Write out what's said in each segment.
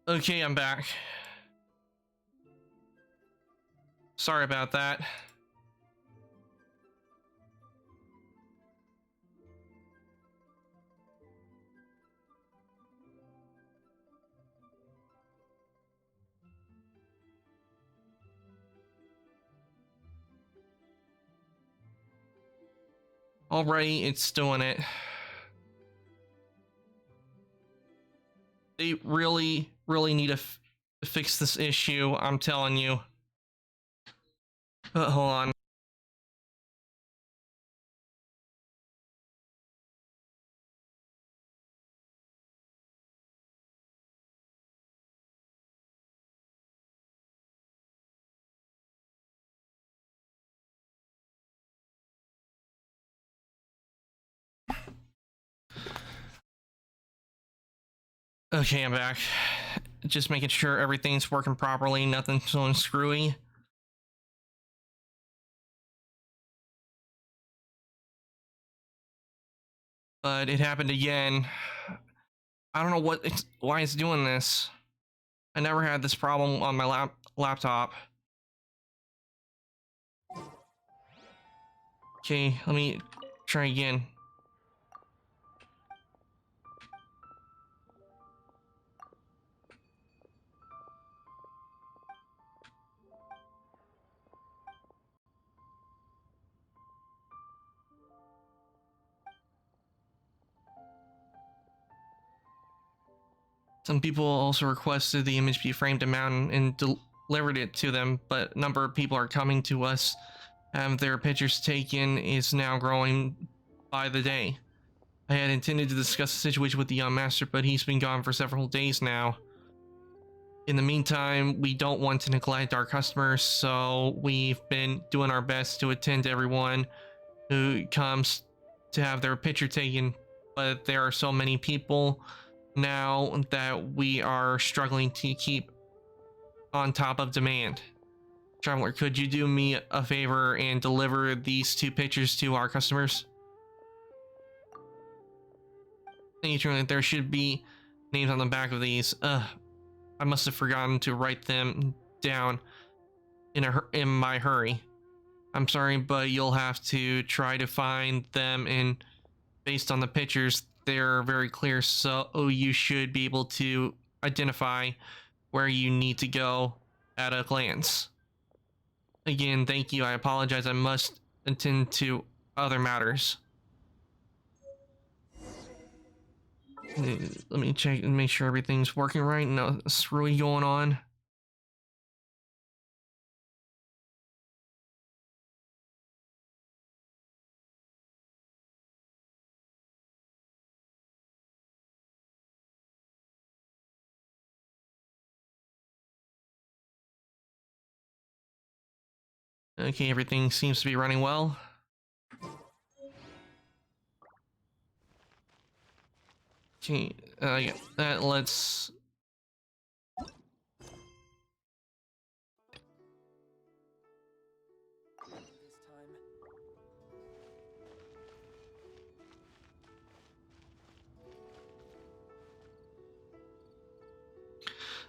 Okay, I'm back. Sorry about that. Alrighty, it's doing it. They really need to fix this issue, I'm telling you. Hold on. Okay, I'm back. Just making sure everything's working properly, nothing's going screwy. But it happened again. I don't know why it's doing this. I never had this problem on my laptop. Okay, let me try again. Some people also requested the image be framed and mounted and delivered it to them, but a number of people are coming to us. Have their pictures taken is now growing by the day. I had intended to discuss the situation with the young master, but he's been gone for several days now. In the meantime, we don't want to neglect our customers, so we've been doing our best to attend to everyone who comes to have their picture taken, but there are so many people now that we are struggling to keep on top of demand. Traveler, could you do me a favor and deliver these 2 pictures to our customers? Thank you, Traveler. There should be names on the back of these. I must have forgotten to write them down in my hurry. I'm sorry, but you'll have to try to find them, and based on the pictures, they're very clear, so you should be able to identify where you need to go at a glance. Again, thank you. I apologize. I must attend to other matters. Let me check and make sure everything's working right. No screwy going on. Okay, everything seems to be running well. Okay, yeah, let's...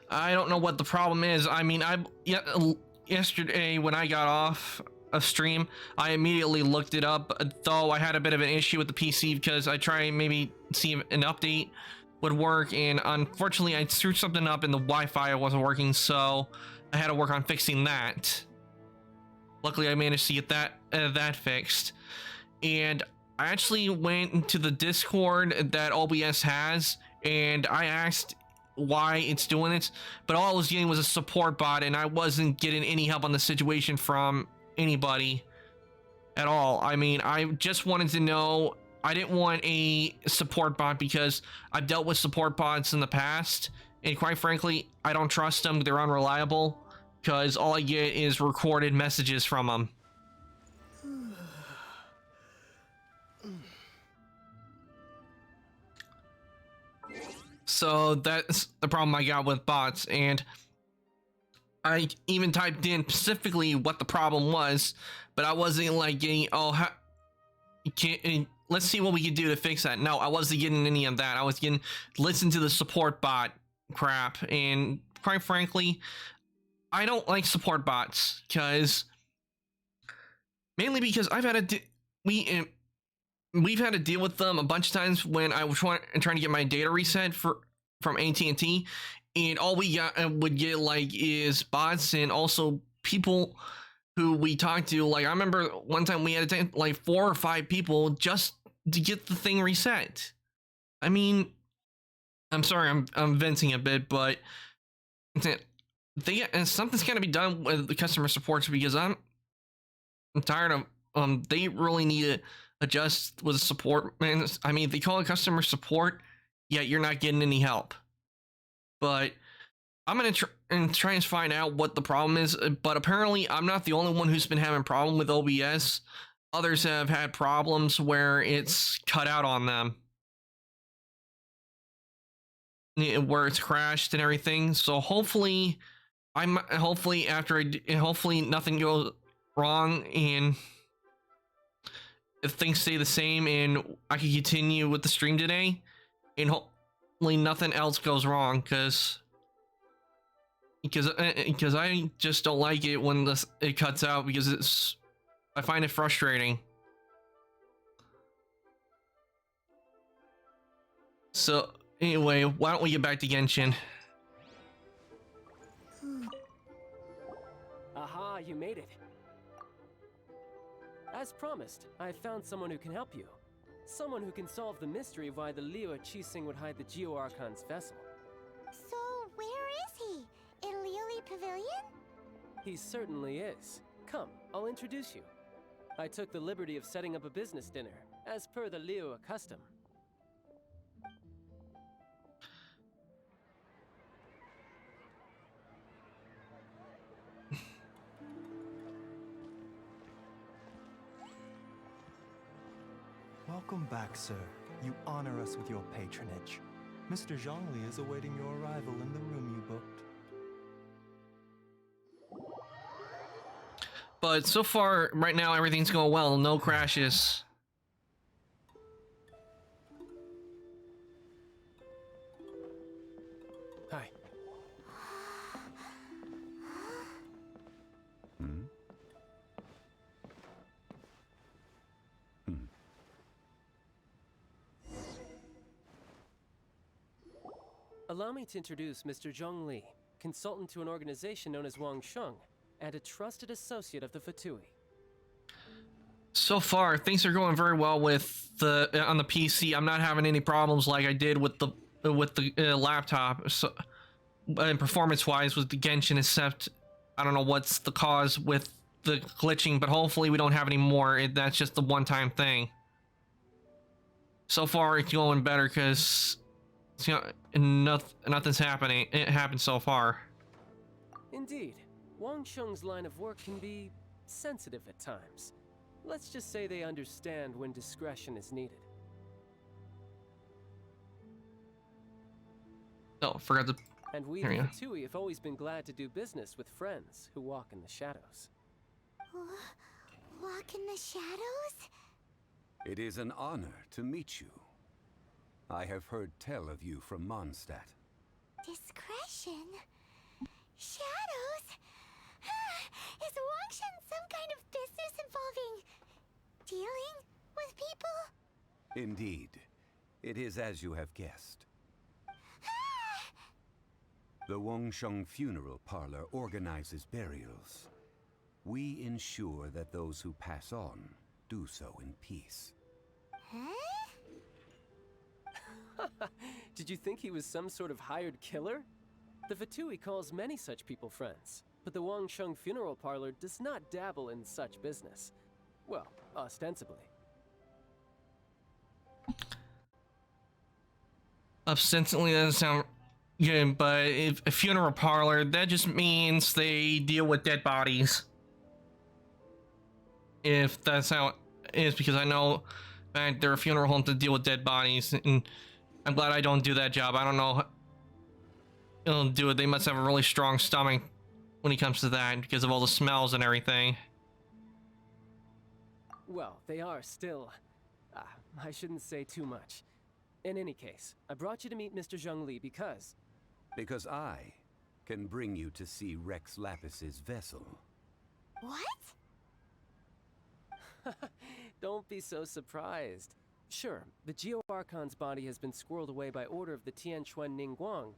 I don't know what the problem is. I mean, yesterday when I got off of stream, I immediately looked it up, though I had a bit of an issue with the PC because I tried maybe see if an update would work, and unfortunately I screwed something up and the Wi-Fi wasn't working, so I had to work on fixing that. Luckily I managed to get that fixed, and I actually went into the Discord that OBS has, and I asked why it's doing it, but all I was getting was a support bot, and I wasn't getting any help on the situation from anybody at all. I mean, I just wanted to know. I didn't want a support bot because I've dealt with support bots in the past, and quite frankly, I don't trust them. They're unreliable because all I get is recorded messages from them. So that's the problem I got with bots, and I even typed in specifically what the problem was, but I wasn't like getting, let's see what we can do to fix that. No, I wasn't getting any of that. I was getting, listen to the support bot crap. And quite frankly, I don't like support bots because mainly because we've had to deal with them a bunch of times when I was trying to get my data reset from AT&T, and all we got would get like is bots and also people who we talked to. Like I remember one time we had to take like 4 or 5 people just to get the thing reset. I mean, I'm sorry, I'm venting a bit, but something's got to be done with the customer supports because I'm tired of they really need to adjust with support, man. I mean, they call it customer support, yet you're not getting any help. But I'm gonna try and find out what the problem is. But apparently, I'm not the only one who's been having problem with OBS. Others have had problems where it's cut out on them, where it's crashed and everything. So hopefully, hopefully nothing goes wrong and if things stay the same and I can continue with the stream today and hopefully nothing else goes wrong because I just don't like it when it cuts out because I find it frustrating. So anyway, why don't we get back to Genshin? Aha, you made it. As promised, I found someone who can help you. Someone who can solve the mystery of why the Liyue Qixing would hide the Geo Archon's vessel. So, where is he? In Liyue Pavilion? He certainly is. Come, I'll introduce you. I took the liberty of setting up a business dinner, as per the Liyue custom. Welcome back, sir. You honor us with your patronage. Mr. Zhongli is awaiting your arrival in the room you booked. But so far, right now, everything's going well. No crashes. Hi. Allow me to introduce Mr. Zhongli, consultant to an organization known as Wangsheng, and a trusted associate of the Fatui. So far, things are going very well with on the PC. I'm not having any problems like I did with the laptop. So, and performance-wise with the Genshin, except I don't know what's the cause with the glitching, but hopefully we don't have any more. That's just the one-time thing. So far, it's going better because nothing's happening. It happened so far. Indeed, Wangsheng's line of work can be sensitive at times. Let's just say they understand when discretion is needed. Oh, forgot to. And we, the Fatui, have always been glad to do business with friends who walk in the shadows. Walk in the shadows? It is an honor to meet you. I have heard tell of you from Mondstadt. Discretion? Shadows? Is Wangsheng some kind of business involving dealing with people? Indeed. It is as you have guessed. The Wangsheng Funeral Parlor organizes burials. We ensure that those who pass on do so in peace. Did you think he was some sort of hired killer? The Fatui calls many such people friends, but the Wangsheng Funeral Parlor does not dabble in such business. Well, ostensibly. Ostensibly doesn't sound good, but if a funeral parlor, that just means they deal with dead bodies. If that's how it is, because I know that there are funeral homes that deal with dead bodies, and I'm glad I don't do that job. I don't know. They'll do it. They must have a really strong stomach when it comes to that because of all the smells and everything. Well, they are still... I shouldn't say too much. In any case, I brought you to meet Mr. Zhongli because Because I can bring you to see Rex Lapis's vessel. What? Don't be so surprised. Sure, the Geo Archon's body has been squirreled away by order of the Tianquan Ningguang.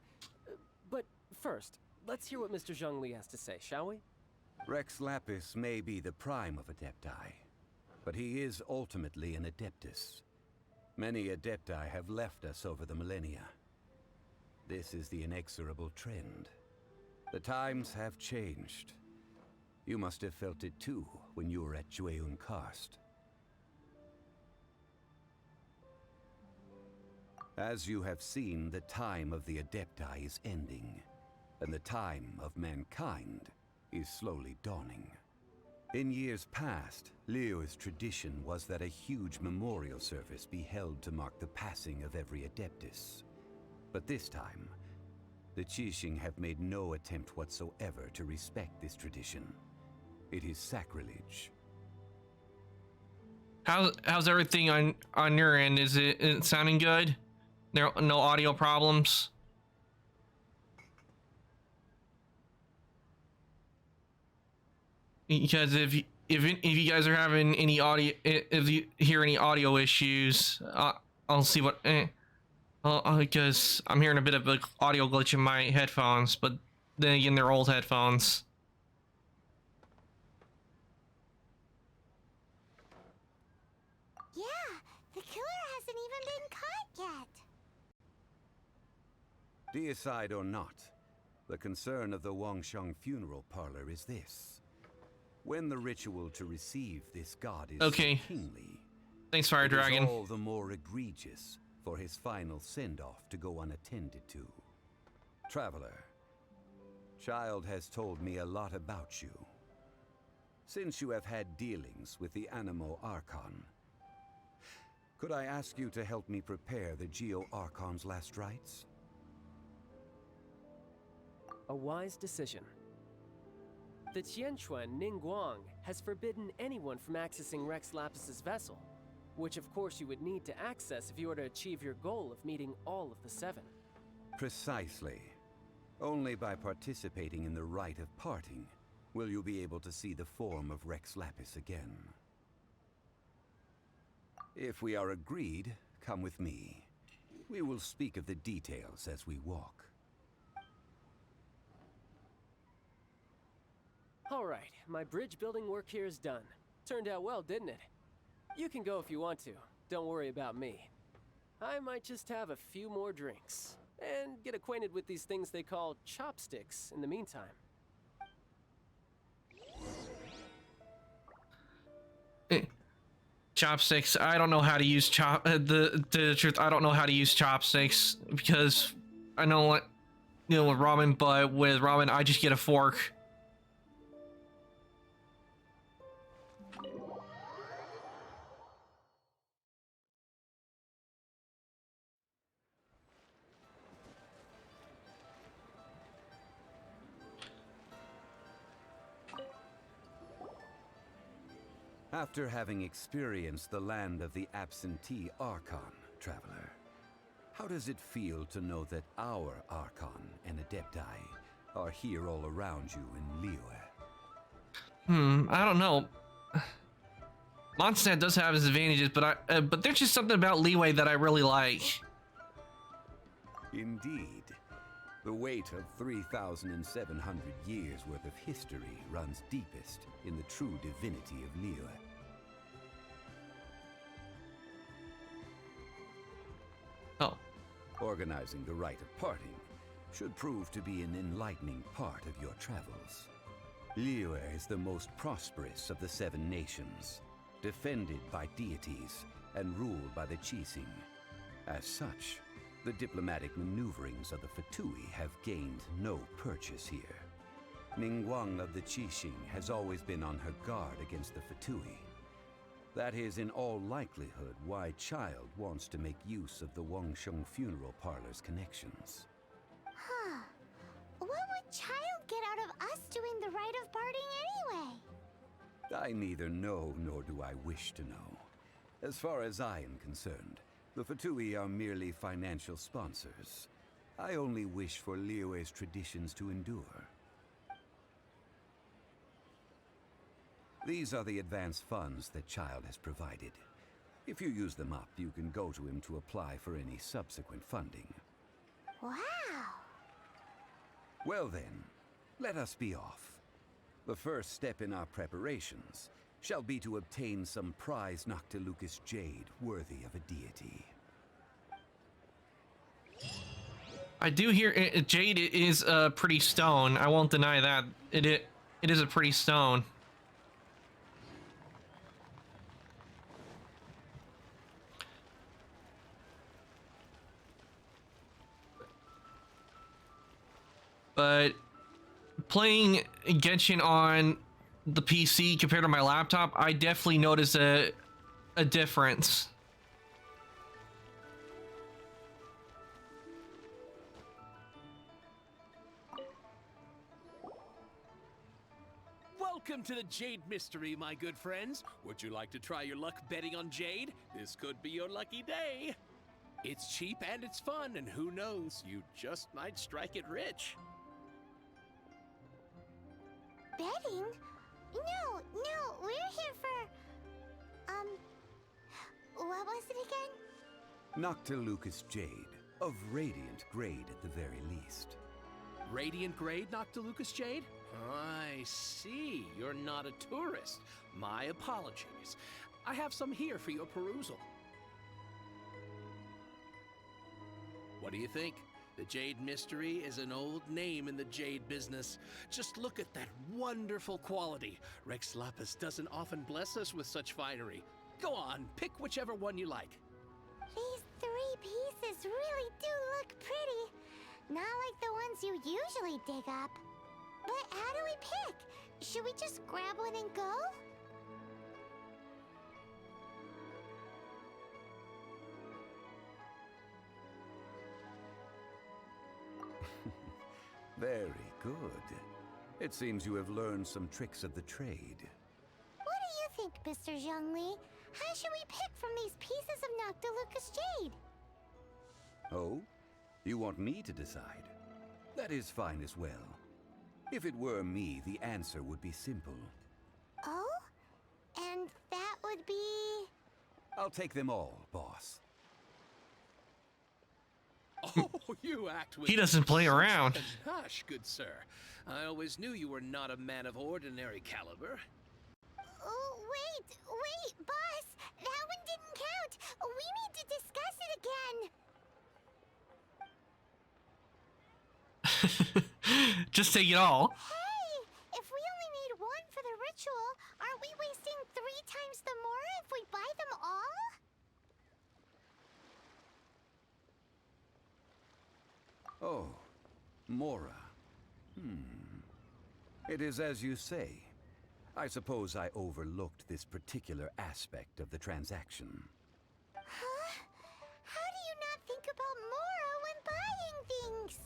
But first, let's hear what Mr. Zhongli has to say, shall we? Rex Lapis may be the prime of Adepti, but he is ultimately an Adeptus. Many Adepti have left us over the millennia. This is the inexorable trend. The times have changed. You must have felt it too when you were at Jueyun Karst. As you have seen, the time of the Adepti is ending, and the time of mankind is slowly dawning. In years past, Liyue's tradition was that a huge memorial service be held to mark the passing of every Adeptus. But this time, the Qixing have made no attempt whatsoever to respect this tradition. It is sacrilege. How's everything on your end? Is it sounding good? No audio problems? Because if you guys are having any audio, if you hear any audio issues, I'll see what. Because I'm hearing a bit of an audio glitch in my headphones, but then again, they're old headphones. Yeah, the killer hasn't even been caught yet. Deicide or not, the concern of the Wangsheng funeral parlor is this. When the ritual to receive this god is Okay. so kingly, Thanks, Fire it is Dragon. all the more egregious for his final send-off to go unattended to. Traveler, Child has told me a lot about you. Since you have had dealings with the Animo Archon, could I ask you to help me prepare the Geo Archon's last rites? A wise decision. The Tianquan Ningguang has forbidden anyone from accessing Rex Lapis's vessel, which of course you would need to access if you were to achieve your goal of meeting all of the seven. Precisely. Only by participating in the rite of parting will you be able to see the form of Rex Lapis again. If we are agreed, come with me. We will speak of the details as we walk. All right, my bridge building work here is done. Turned out well, didn't it? You can go if you want to. Don't worry about me. I might just have a few more drinks and get acquainted with these things they call chopsticks in the meantime. Chopsticks. I don't know how to use the truth. I don't know how to use chopsticks because I know what with ramen, but with ramen I just get a fork. After having experienced the land of the absentee Archon, Traveler, how does it feel to know that our Archon and Adepti are here all around you in Liyue? I don't know. Mondstadt does have its advantages, but there's just something about Liyue that I really like. Indeed. The weight of 3,700 years worth of history runs deepest in the true divinity of Liyue. Oh. Organizing the rite of parting should prove to be an enlightening part of your travels. Liyue is the most prosperous of the 7 nations, defended by deities and ruled by the Qixing. As such, the diplomatic maneuverings of the Fatui have gained no purchase here. Ningguang of the Qixing has always been on her guard against the Fatui. That is in all likelihood why Child wants to make use of the Wangsheng funeral parlor's connections. Huh. What would Child get out of us doing the rite of parting anyway? I neither know nor do I wish to know. As far as I am concerned, the Fatui are merely financial sponsors. I only wish for Liyue's traditions to endure. These are the advance funds that Child has provided. If you use them up, you can go to him to apply for any subsequent funding. Wow. Well then, let us be off. The first step in our preparations shall be to obtain some prize Noctilucous jade worthy of a deity. I do hear jade is a pretty stone. I won't deny that. It is a pretty stone. But playing Genshin on the PC compared to my laptop, I definitely notice a difference. Welcome to the Jade Mystery, my good friends. Would you like to try your luck betting on Jade? This could be your lucky day. It's cheap and it's fun, and who knows, you just might strike it rich. Betting? No, we're here for... what was it again? Noctilucous jade, of radiant grade at the very least. Radiant grade, Noctilucous Jade? I see. You're not a tourist. My apologies. I have some here for your perusal. What do you think? The Jade Mystery is an old name in the jade business. Just look at that wonderful quality. Rex Lapis doesn't often bless us with such finery. Go on, pick whichever one you like. These 3 pieces really do look pretty. Not like the ones you usually dig up. But how do we pick? Should we just grab one and go? Very good. It seems you have learned some tricks of the trade. What do you think, Mr. Zhongli? How should we pick from these pieces of Noctilucous jade? Oh? You want me to decide? That is fine as well. If it were me, the answer would be simple. Oh? And that would be... I'll take them all, boss. Oh, you act with... He doesn't play such around. Hush, good sir. I always knew you were not a man of ordinary caliber. Oh, wait, boss! That one didn't count! We need to discuss it again! Just take it all. Hey! If we only need one for the ritual, aren't we wasting 3 times the more if we buy them all? Oh, Mora. It is as you say. I suppose I overlooked this particular aspect of the transaction. Huh? How do you not think about Mora when buying things?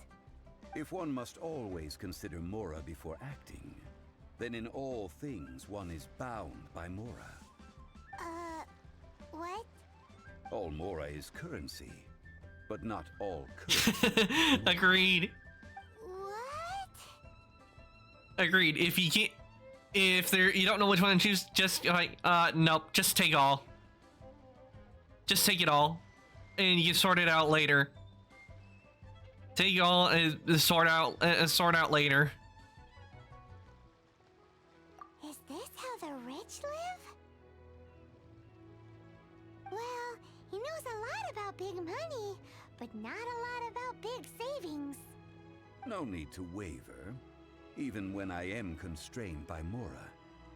If one must always consider Mora before acting, then in all things one is bound by Mora. What? All Mora is currency, but not all currency. Agreed. What? Agreed. If you can't, you don't know which one to choose, just like, nope, just take all. Just take it all, and you can sort it out later. Take it all and sort out later. Is this how the rich live? Well, he knows a lot about big money, but not a lot about big savings. No need to waver. Even when I am constrained by Mora,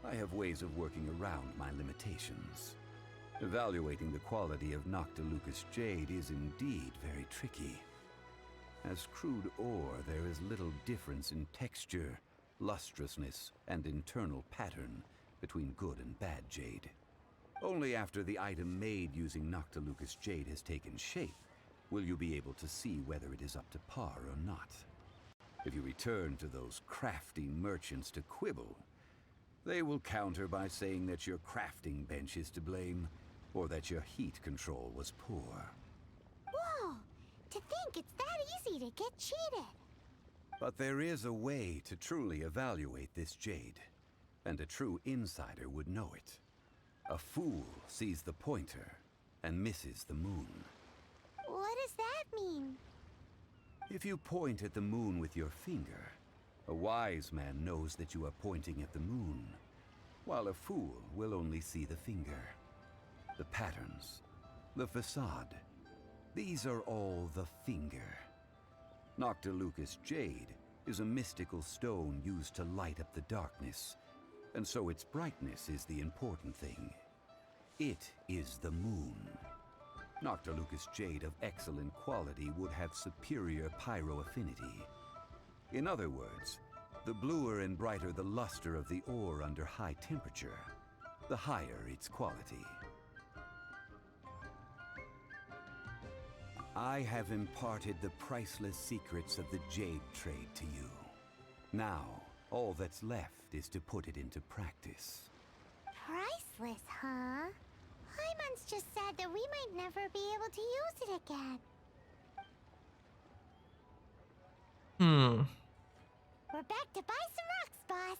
I have ways of working around my limitations. Evaluating the quality of Noctilucous jade is indeed very tricky. As crude ore, there is little difference in texture, lustrousness, and internal pattern between good and bad jade. Only after the item made using Noctilucous jade has taken shape will you be able to see whether it is up to par or not. If you return to those crafty merchants to quibble, they will counter by saying that your crafting bench is to blame, or that your heat control was poor. Whoa! To think it's that easy to get cheated. But there is a way to truly evaluate this jade, and a true insider would know it. A fool sees the pointer and misses the moon. What does that mean? If you point at the moon with your finger, a wise man knows that you are pointing at the moon, while a fool will only see the finger. The patterns, the facade, these are all the finger. Noctilucous jade is a mystical stone used to light up the darkness, and so its brightness is the important thing. It is the moon. Noctilucous jade of excellent quality would have superior pyro affinity. In other words, the bluer and brighter the luster of the ore under high temperature, the higher its quality. I have imparted the priceless secrets of the jade trade to you. Now, all that's left is to put it into practice. Priceless, huh? Hyman's just said that we might never be able to use it again. We're back to buy some rocks, boss.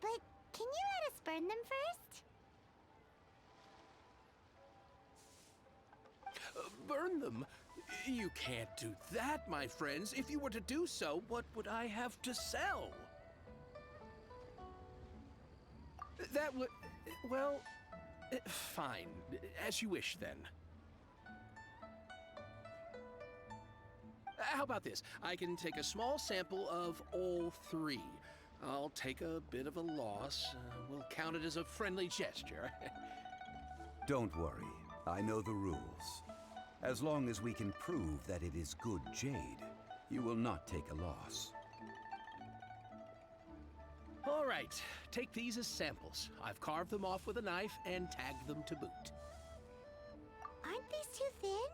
But can you let us burn them first? Burn them? You can't do that, my friends. If you were to do so, what would I have to sell? That would... well... fine. As you wish, then. How about this? I can take a small sample of all three. I'll take a bit of a loss. We'll count it as a friendly gesture. Don't worry, I know the rules. As long as we can prove that it is good jade, you will not take a loss. All right, take these as samples. I've carved them off with a knife and tagged them to boot. Aren't these too thin?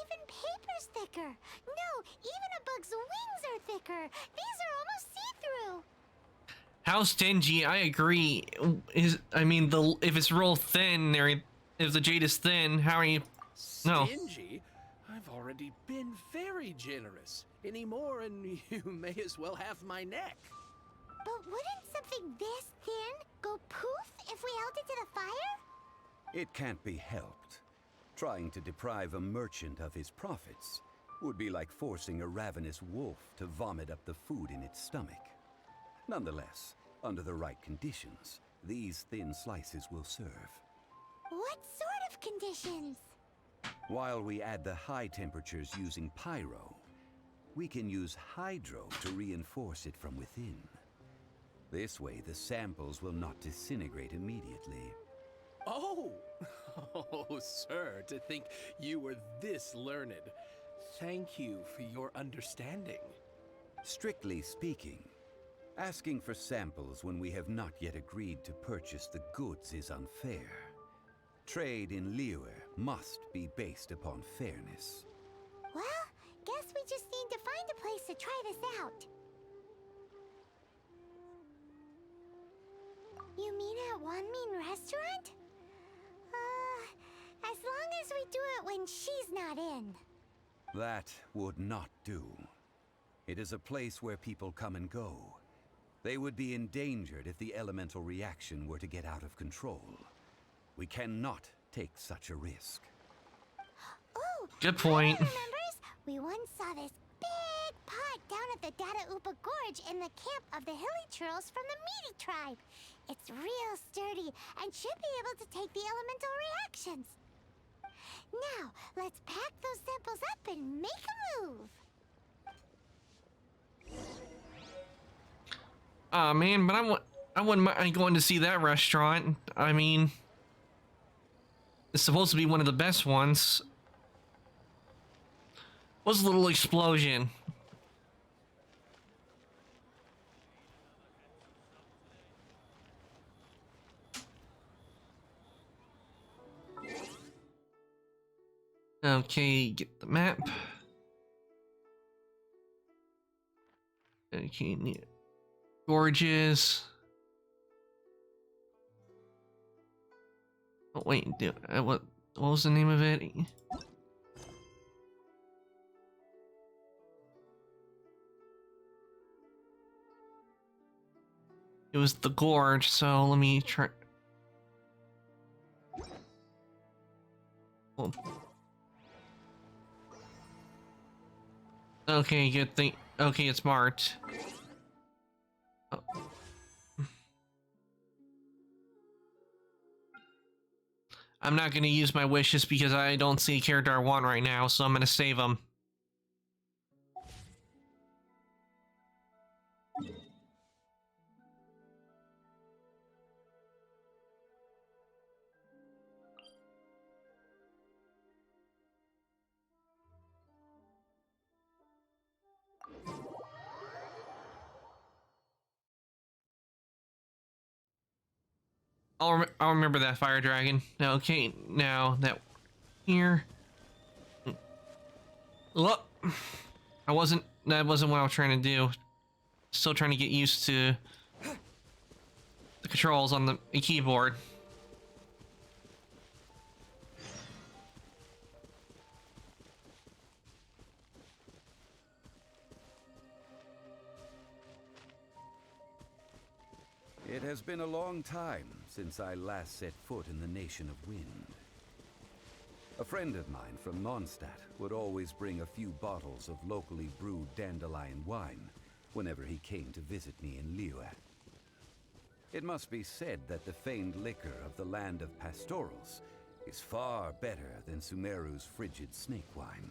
Even paper's thicker. No, even a bug's wings are thicker. These are almost see-through. How stingy? I agree. If it's real thin, if the jade is thin, how are you? No. Stingy? I've already been very generous. Any more and you may as well have my neck. But wouldn't something this thin go poof if we held it to the fire? It can't be helped. Trying to deprive a merchant of his profits would be like forcing a ravenous wolf to vomit up the food in its stomach. Nonetheless, under the right conditions, these thin slices will serve. What sort of conditions? While we add the high temperatures using pyro, we can use hydro to reinforce it from within. This way, the samples will not disintegrate immediately. Oh! Oh, sir, to think you were this learned. Thank you for your understanding. Strictly speaking, asking for samples when we have not yet agreed to purchase the goods is unfair. Trade in Liyue must be based upon fairness. Well, guess we just need to find a place to try this out. You mean at Wanmin Restaurant? As long as we do it when she's not in. That would not do. It is a place where people come and go. They would be endangered if the elemental reaction were to get out of control. We cannot take such a risk. Oh, Good point. Remembers? We once saw this big pot down at the Dada Upa Gorge in the camp of the Hilly Churls from the Meaty tribe. It's real sturdy and should be able to take the elemental reactions. Now, let's pack those samples up and make a move. Aw, man, but I wouldn't mind going to see that restaurant. I mean, it's supposed to be one of the best ones. What's a little explosion? Okay, get the map. Okay, gorgeous. Oh wait, what was the name of it? It was the gorge, so let me try. Oh. Okay, good thing. Okay, it's marked. Oh. I'm not gonna use my wishes because I don't see a character I want right now, so I'm gonna save them. I'll remember that fire dragon. Okay, now that here. Look, that wasn't what I was trying to do. Still trying to get used to the controls on the keyboard. It has been a long time since I last set foot in the Nation of Wind. A friend of mine from Mondstadt would always bring a few bottles of locally brewed dandelion wine whenever he came to visit me in Liyue. It must be said that the famed liquor of the land of pastorals is far better than Sumeru's frigid snake wine.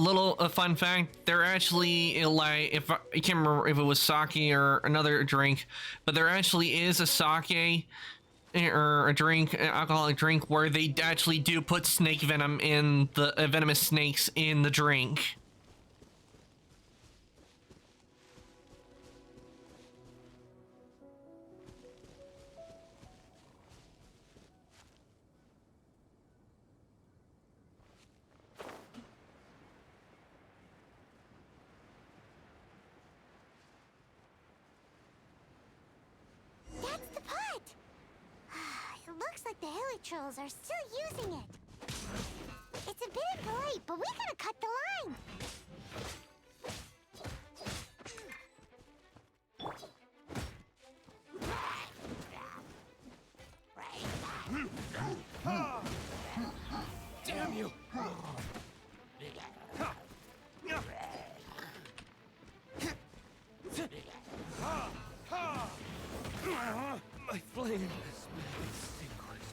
A fun fact, they're actually, like, if I can't remember if it was sake or another drink, but there actually is a sake or a drink, an alcoholic drink, where they actually do put snake venom in the venomous snakes in the drink. That's the pot! It looks like the hilly trolls are still using it. It's a bit impolite, but we gotta cut the line. Damn you! My flame has been extinguished.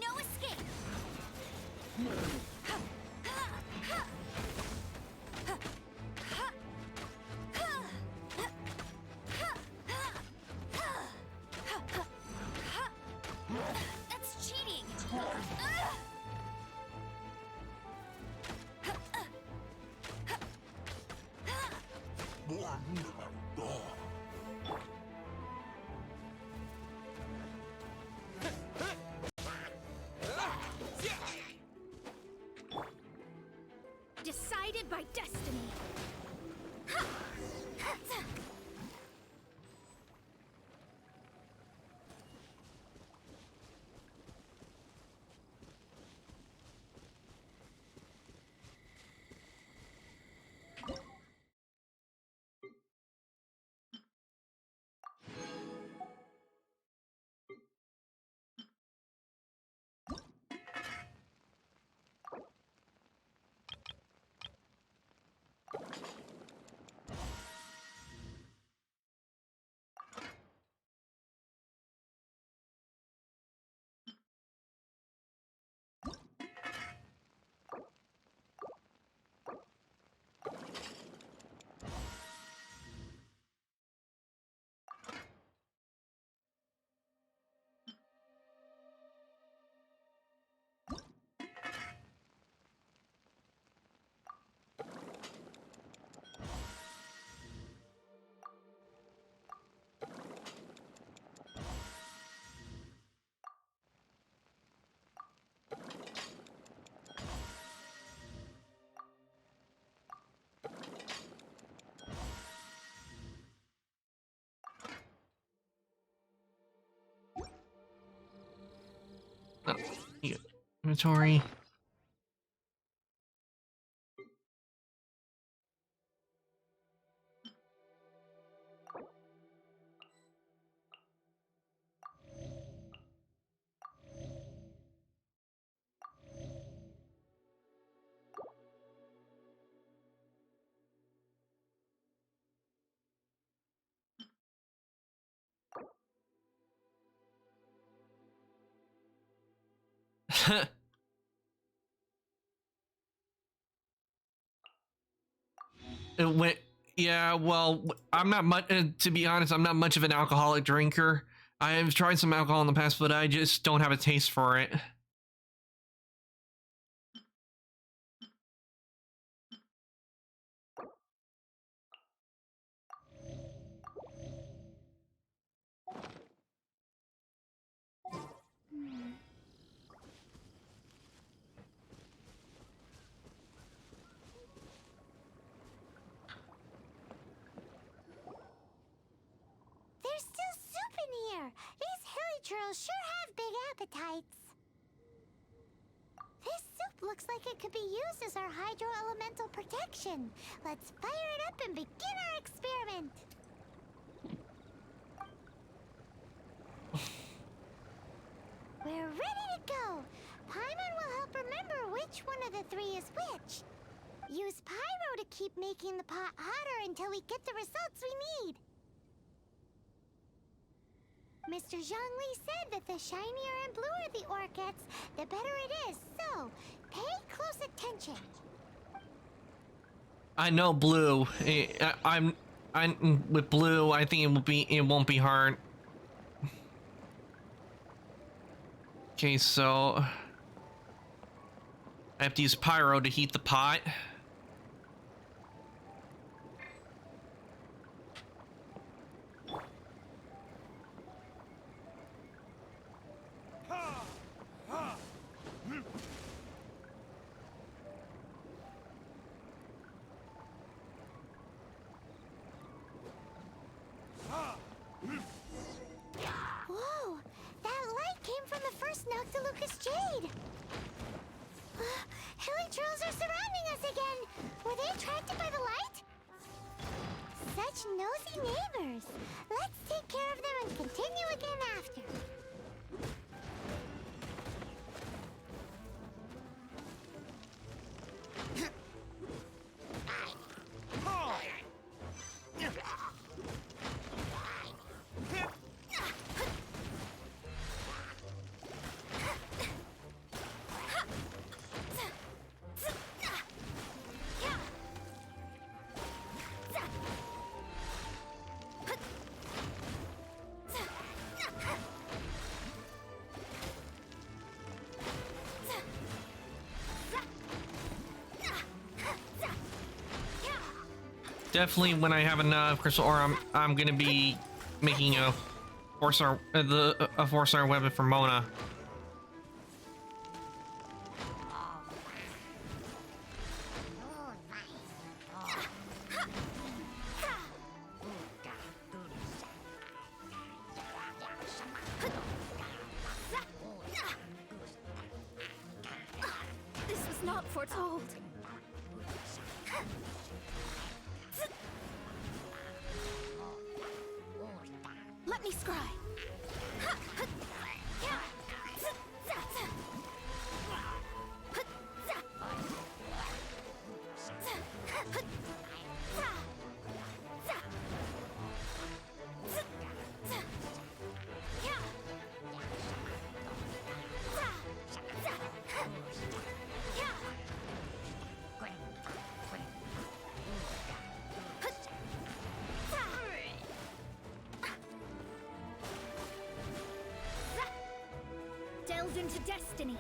No escape! That's cheating! Decided by destiny. inventory. It went, yeah, well, I'm not much, to be honest, I'm not much of an alcoholic drinker. I have tried some alcohol in the past, but I just don't have a taste for it. There's still soup in here. These hilly churls sure have big appetites. This soup looks like it could be used as our hydro-elemental protection. Let's fire it up and begin our experiment. We're ready to go. Paimon will help remember which one of the three is which. Use pyro to keep making the pot hotter until we get the results we need. Mr. Zhongli said that the shinier and bluer the ore gets, the better it is. So, pay close attention. I know blue. I'm with blue. I think it won't be hard. Okay, so I have to use pyro to heat the pot. Whoa! That light came from the first Noctilucous Jade! Hilly trolls are surrounding us again! Were they attracted by the light? Such nosy neighbors! Let's take care of them and continue again after. Definitely, when I have enough crystal ore, I'm gonna be making a 4-star a 4-star weapon for Mona. This was not foretold. Let me scry. Delve into destiny.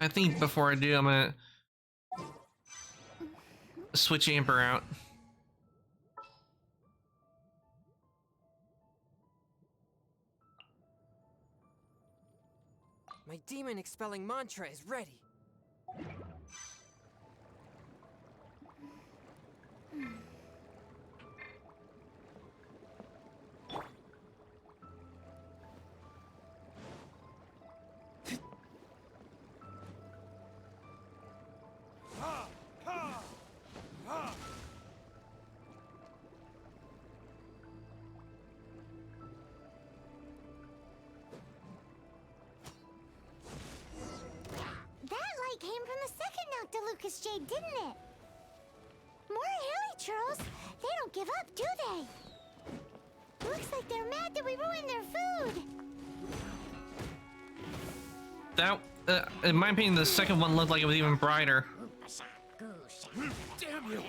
I think before I do, I'm gonna switch Amber out. My demon expelling mantra is ready. That light came from the second Noctilucous Jade, didn't it? More hilly churls. They don't give up, do they? Looks like they're mad that we ruined their food. That, in my opinion, the second one looked like it was even brighter. Damn you!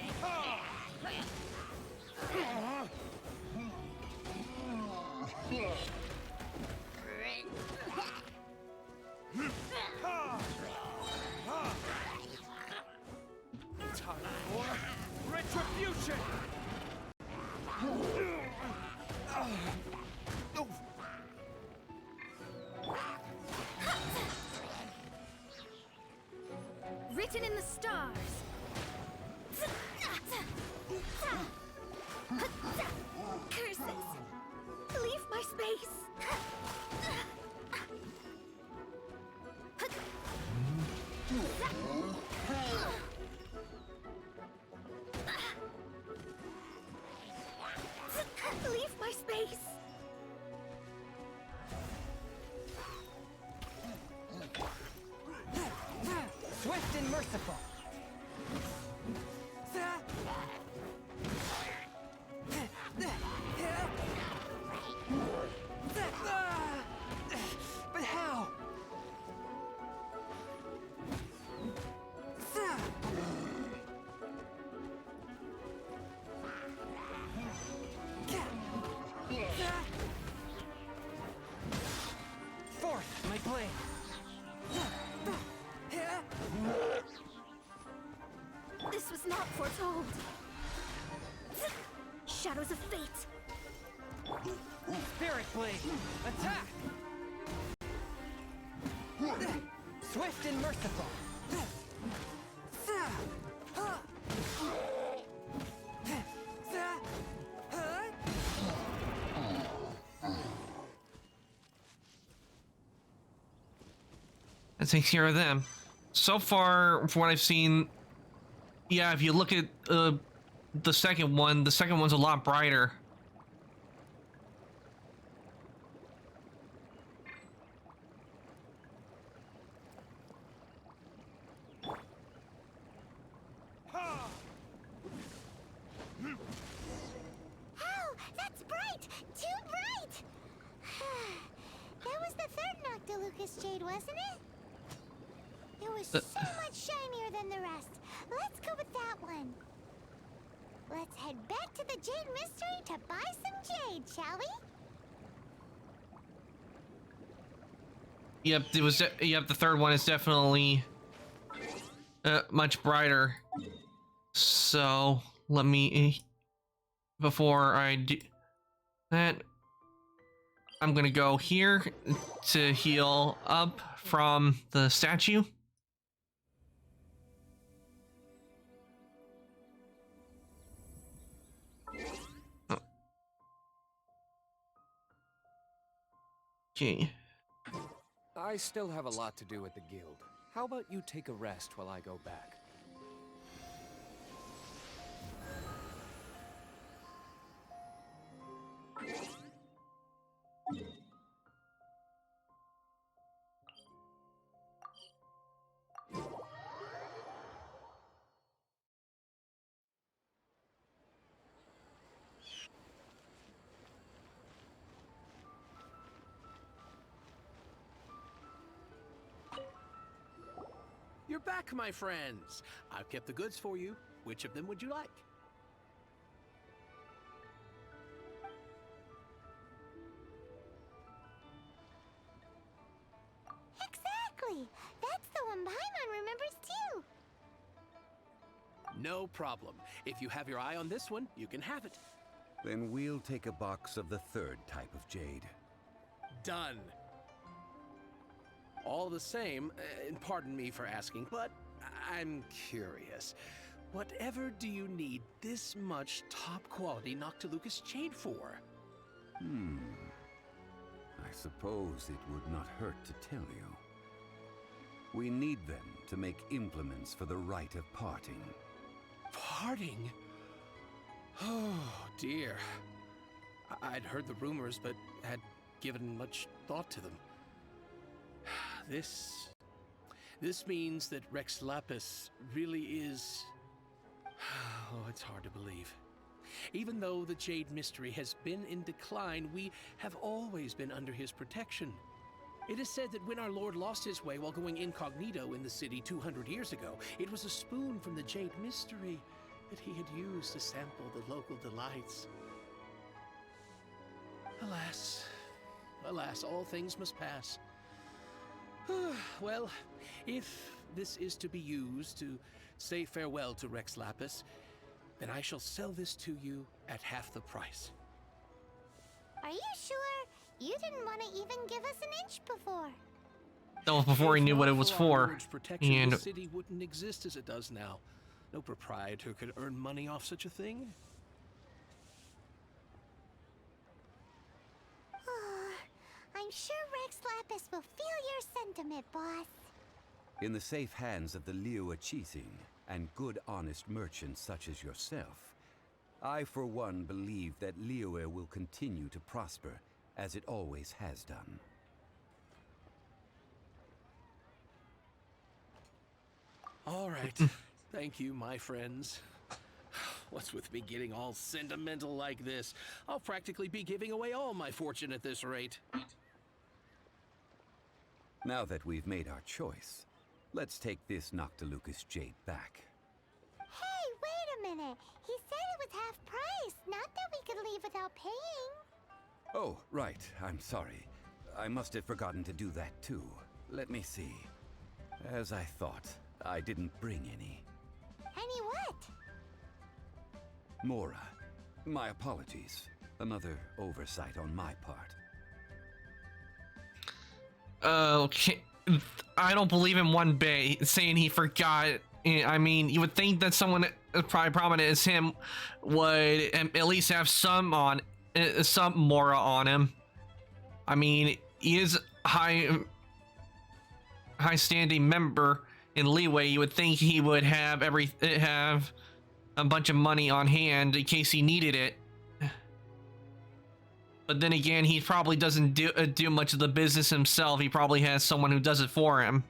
Time for retribution! Written in the stars. Curses. Leave my space. Leave my space. Swift and merciful. But how? Forth, my blade. This was not foretold. Shadows of fate. Spirit blade. Attack! Swift and merciful. That takes care of them. So far, from what I've seen, yeah, if you look at the second one's a lot brighter. Oh, that's bright! Too bright! That was the third Noctilucous Jade, wasn't it? It was so much shinier than the rest. Let's go with that one. Let's head back to the Jade Mystery to buy some jade, shall we? Yep, yep, the third one is definitely much brighter. So let me, before I do that, I'm gonna go here to heal up from the statue. Okay. I still have a lot to do at the guild. How about you take a rest while I go back? You're back, my friends. I've kept the goods for you. Which of them would you like? Exactly! That's the one Paimon remembers too. No problem. If you have your eye on this one, you can have it. Then we'll take a box of the third type of jade. Done. All the same, and pardon me for asking, but I'm curious. Whatever do you need this much top-quality Noctilucous jade for? I suppose it would not hurt to tell you. We need them to make implements for the rite of parting. Parting? Oh, dear. I'd heard the rumors, but had given much thought to them. This means that Rex Lapis really is... Oh, it's hard to believe. Even though the Jade Mystery has been in decline, we have always been under his protection. It is said that when our Lord lost his way while going incognito in the city 200 years ago, it was a spoon from the Jade Mystery that he had used to sample the local delights. Alas, alas, all things must pass. Well, if this is to be used to say farewell to Rex Lapis, then I shall sell this to you at half the price. Are you sure? You didn't want to even give us an inch before. That was before he knew what it was Our for. Lord's protection, And the city wouldn't exist as it does now. No proprietor could earn money off such a thing. I'm sure Rex Lapis will feel your sentiment, boss. In the safe hands of the Liu Achising and good honest merchants such as yourself, I for one believe that Liyue will continue to prosper as it always has done. All right. Thank you, my friends. What's with me getting all sentimental like this? I'll practically be giving away all my fortune at this rate. Now that we've made our choice, let's take this Noctilucous jade back. Hey, wait a minute. He said it was half price, not that we could leave without paying. Oh, right. I'm sorry. I must have forgotten to do that too. Let me see. As I thought, I didn't bring any. Any what? Mora, my apologies. Another oversight on my part. Okay, I don't believe him one bit, saying he forgot. I mean, you would think that someone as probably prominent as him would at least have some Mora on him. I mean, he is high standing member in Leeway. You would think he would have have a bunch of money on hand in case he needed it. But then again, he probably doesn't do much of the business himself. He probably has someone who does it for him.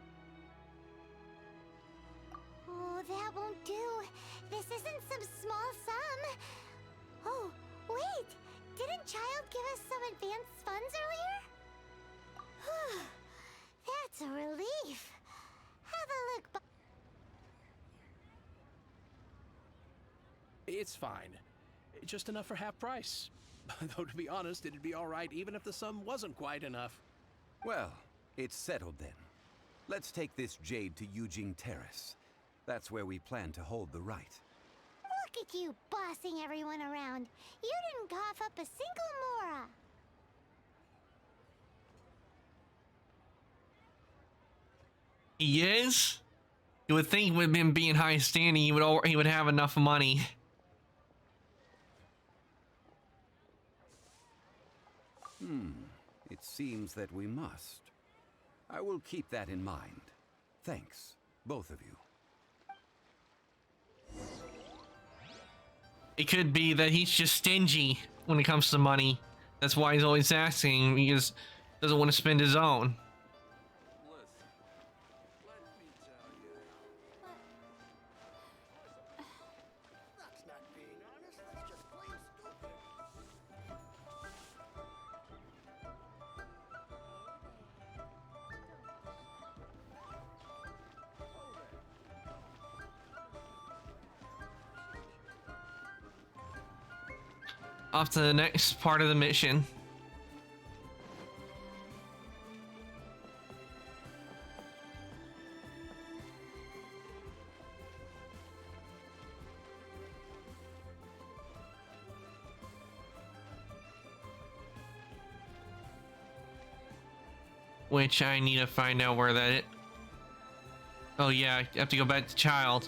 Oh, that won't do. This isn't some small sum. Oh, wait. Didn't Child give us some advanced funds earlier? That's a relief. Have a look. It's fine. Just enough for half price. Though to be honest, it'd be all right even if the sum wasn't quite enough. Well, it's settled then. Let's take this jade to Yujing Terrace. That's where we plan to hold the rite. Look at you bossing everyone around. You didn't cough up a single Mora. He is? You would think with him being high standing, he would have enough money. It seems that we must. I will keep that in mind. Thanks, both of you. It could be that he's just stingy when it comes to money. That's why he's always asking, because he doesn't want to spend his own. Off to the next part of the mission. which I need to find out where that is. Oh yeah, I have to go back to Child.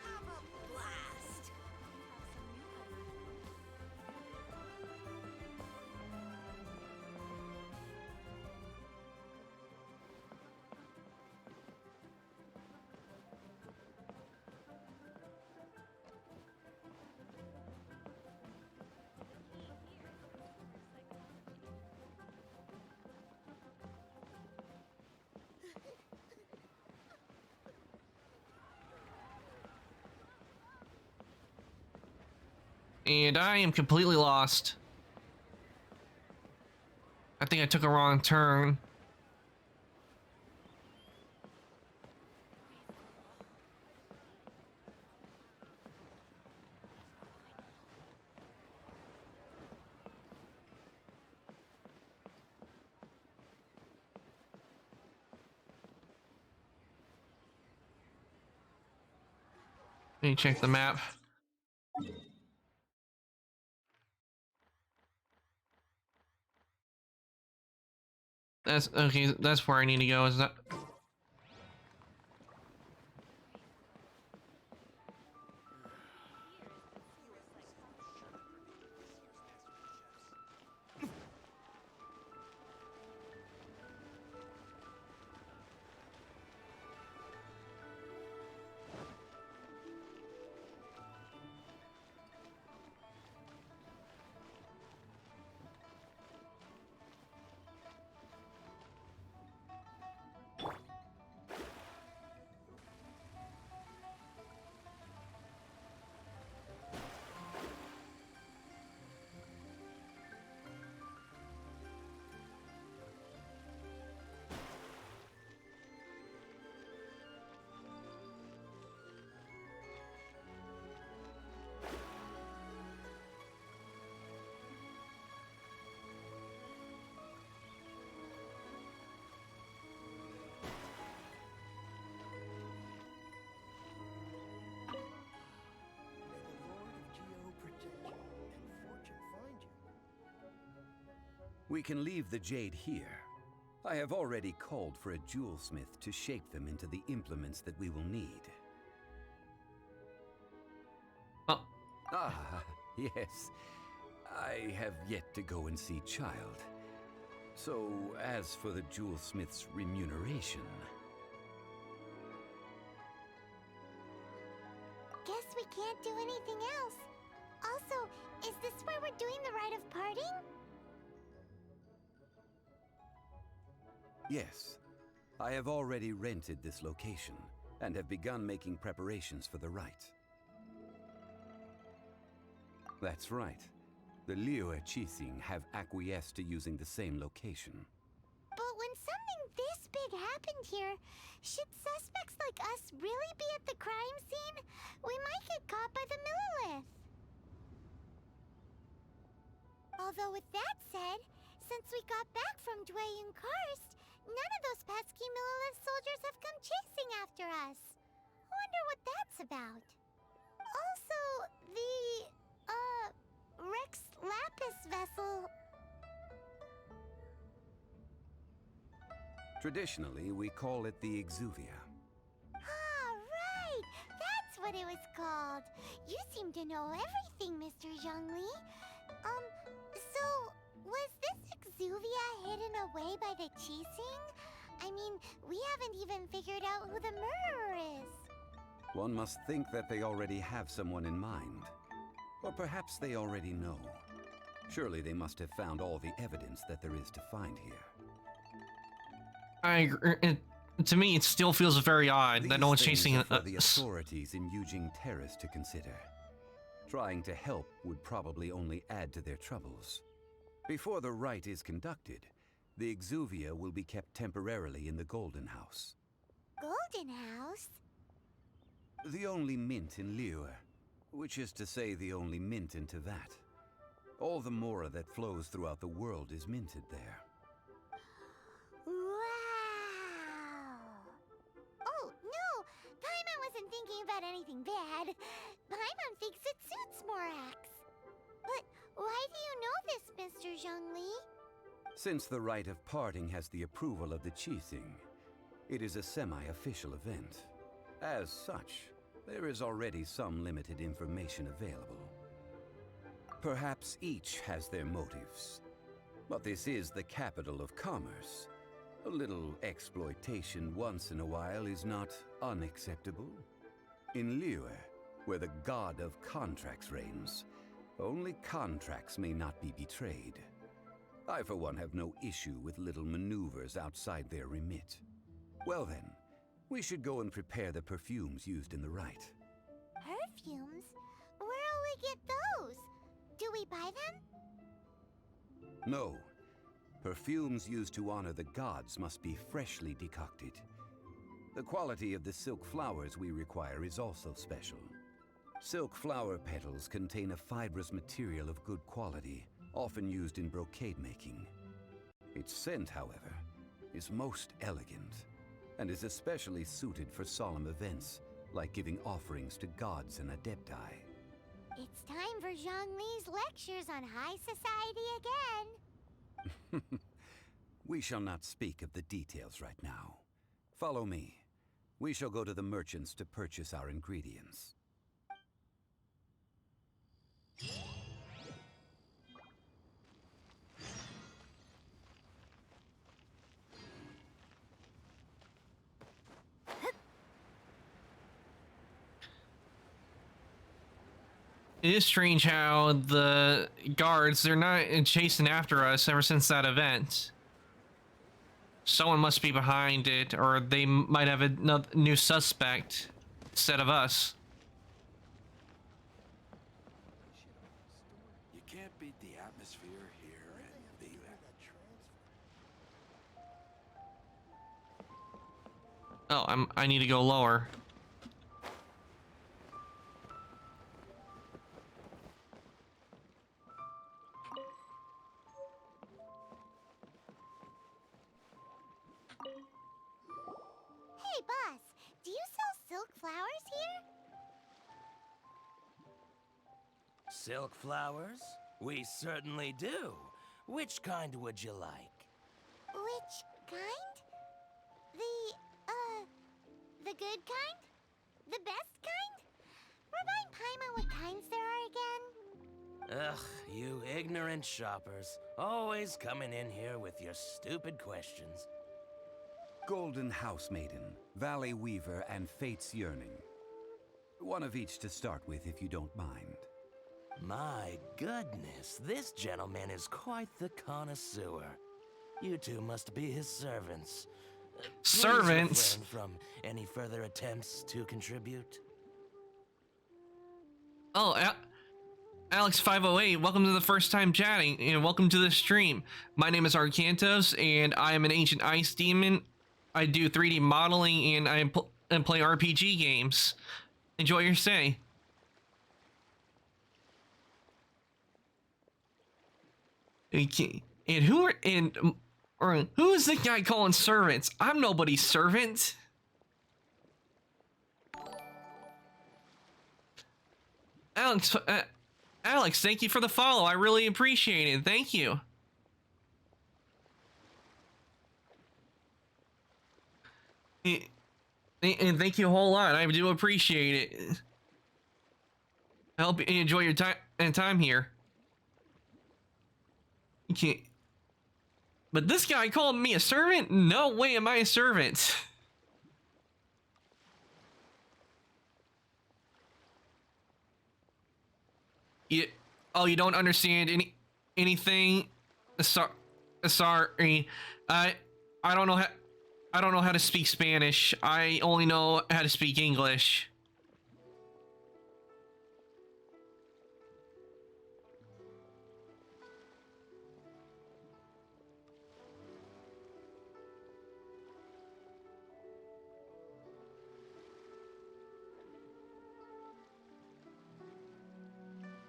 Have a blast. And I am completely lost. I think I took a wrong turn. Let me check the map. That's okay. That's where I need to go. Is that? We can leave the jade here. I have already called for a jewelsmith to shape them into the implements that we will need. Oh, Ah, yes. I have yet to go and see Child. So, as for the jewelsmith's remuneration... Guess we can't do anything else. Also, is this where we're doing the rite of parting? Yes. I have already rented this location, and have begun making preparations for the rite. That's right. The Liyue Qixing have acquiesced to using the same location. But when something this big happened here, should suspects like us really be at the crime scene? We might get caught by the Millilith. Although with that said, since we got back from Dwayun Karst, none of those pesky Millilith soldiers have come chasing after us. Wonder what that's about. Also, the, Rex Lapis vessel... Traditionally, we call it the Exuvia. Ah, right! That's what it was called. You seem to know everything, Mr. Zhongli. So, was this Exuvia hidden away by the Qixing? I mean, we haven't even figured out who the murderer is. One must think that they already have someone in mind. Or perhaps they already know. Surely they must have found all the evidence that there is to find here. I agree. To me, it still feels very odd that no one's These chasing things are for the us. authorities in Yujing Terrace to consider. Trying to help would probably only add to their troubles. Before the rite is conducted, the Exuvia will be kept temporarily in the Golden House. Golden House? The only mint in Liyue, which is to say the only mint in Teyvat. All the mora that flows throughout the world is minted there. Wow! Oh, no! Paimon wasn't thinking about anything bad. Paimon thinks it suits Morax. But why do you know this, Mr. Zhongli? Since the rite of parting has the approval of the Qixing, it is a semi-official event. As such, there is already some limited information available. Perhaps each has their motives, but this is the capital of commerce. A little exploitation once in a while is not unacceptable. In Liyue, where the god of contracts reigns, only contracts may not be betrayed. I, for one, have no issue with little maneuvers outside their remit. Well then, we should go and prepare the perfumes used in the rite. Perfumes? Where'll we get those? Do we buy them? No. Perfumes used to honor the gods must be freshly decocted. The quality of the silk flowers we require is also special. Silk flower petals contain a fibrous material of good quality, often used in brocade making. Its scent, however, is most elegant, and is especially suited for solemn events, like giving offerings to gods and adepti. It's time for Zhongli's lectures on high society again. We shall not speak of the details right now. Follow me. We shall go to the merchants to purchase our ingredients. It is strange how the guards, they're not chasing after us ever since that event. Someone must be behind it, or they might have a new suspect instead of us. You can't beat the atmosphere here in Vila. Oh, I need to go lower. Hey, boss, do you sell silk flowers here? Silk flowers? We certainly do. Which kind would you like? Which kind? The good kind? The best kind? Remind Paimon what kinds there are again? Ugh, you ignorant shoppers. Always coming in here with your stupid questions. Golden Housemaiden, Valley Weaver, and Fate's Yearning. One of each to start with, if you don't mind. My goodness, this gentleman is quite the connoisseur. You two must be his servants. Servants? Please refrain from any further attempts to contribute. Oh, Alex508, welcome to the first time chatting, and welcome to the stream. My name is Arcantos, and I am an ancient ice demon. I do 3D modeling, and I play RPG games. Enjoy your stay. Okay. And who is the guy calling servants? I'm nobody's servant. Alex, thank you for the follow. I really appreciate it. Thank you. And thank you a whole lot. I do appreciate it. I hope you enjoy your time here. Okay. But this guy called me a servant? No way am I a servant. You don't understand anything? Sorry. I don't know how to speak Spanish. I only know how to speak English.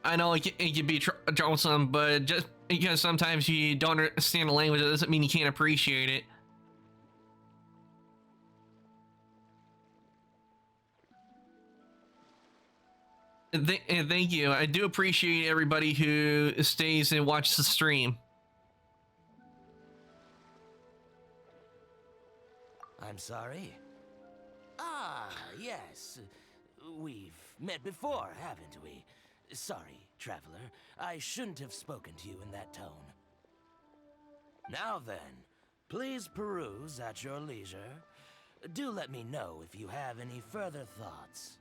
I know it can be troublesome, but just because sometimes you don't understand the language, that doesn't mean you can't appreciate it. And thank you. I do appreciate everybody who stays and watches the stream. I'm sorry? Ah, yes. We've met before, haven't we? Sorry, traveler. I shouldn't have spoken to you in that tone. Now then, please peruse at your leisure. Do let me know if you have any further thoughts.